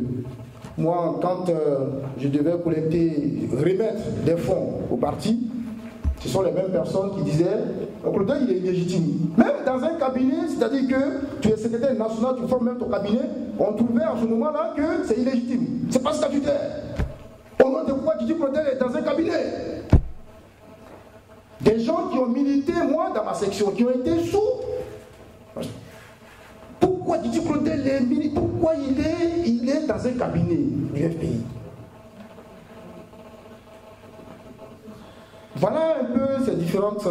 moi, quand je devais remettre des fonds au parti, ce sont les mêmes personnes qui disaient Clotaire, il est illégitime. Même dans un cabinet, c'est-à-dire que tu es secrétaire national, tu formes même ton cabinet, on trouvait à ce moment-là que c'est illégitime. C'est pas statutaire. Au nom de quoi Didi Clotaire est dans un cabinet? Des gens qui ont milité, moi, dans ma section, qui ont été sous. Pourquoi Didi Clotaire est milité? Pourquoi il est dans un cabinet du FPI? Voilà un peu ces différentes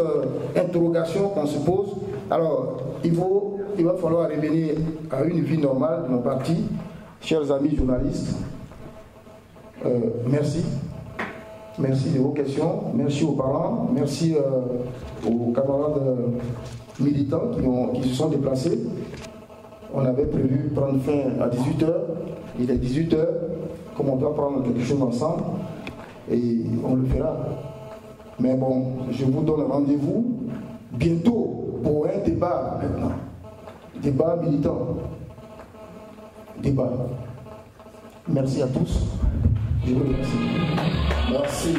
interrogations qu'on se pose. Alors, il va falloir revenir à une vie normale de mon parti. Chers amis journalistes, merci. Merci de vos questions. Merci aux parents. Merci aux camarades militants qui se sont déplacés. On avait prévu prendre fin à 18h. Il est 18h. Comme on doit prendre quelque chose ensemble, et on le fera. Mais bon, je vous donne rendez-vous bientôt pour un débat maintenant. Débat militant. Débat. Merci à tous. Je vous remercie. Merci.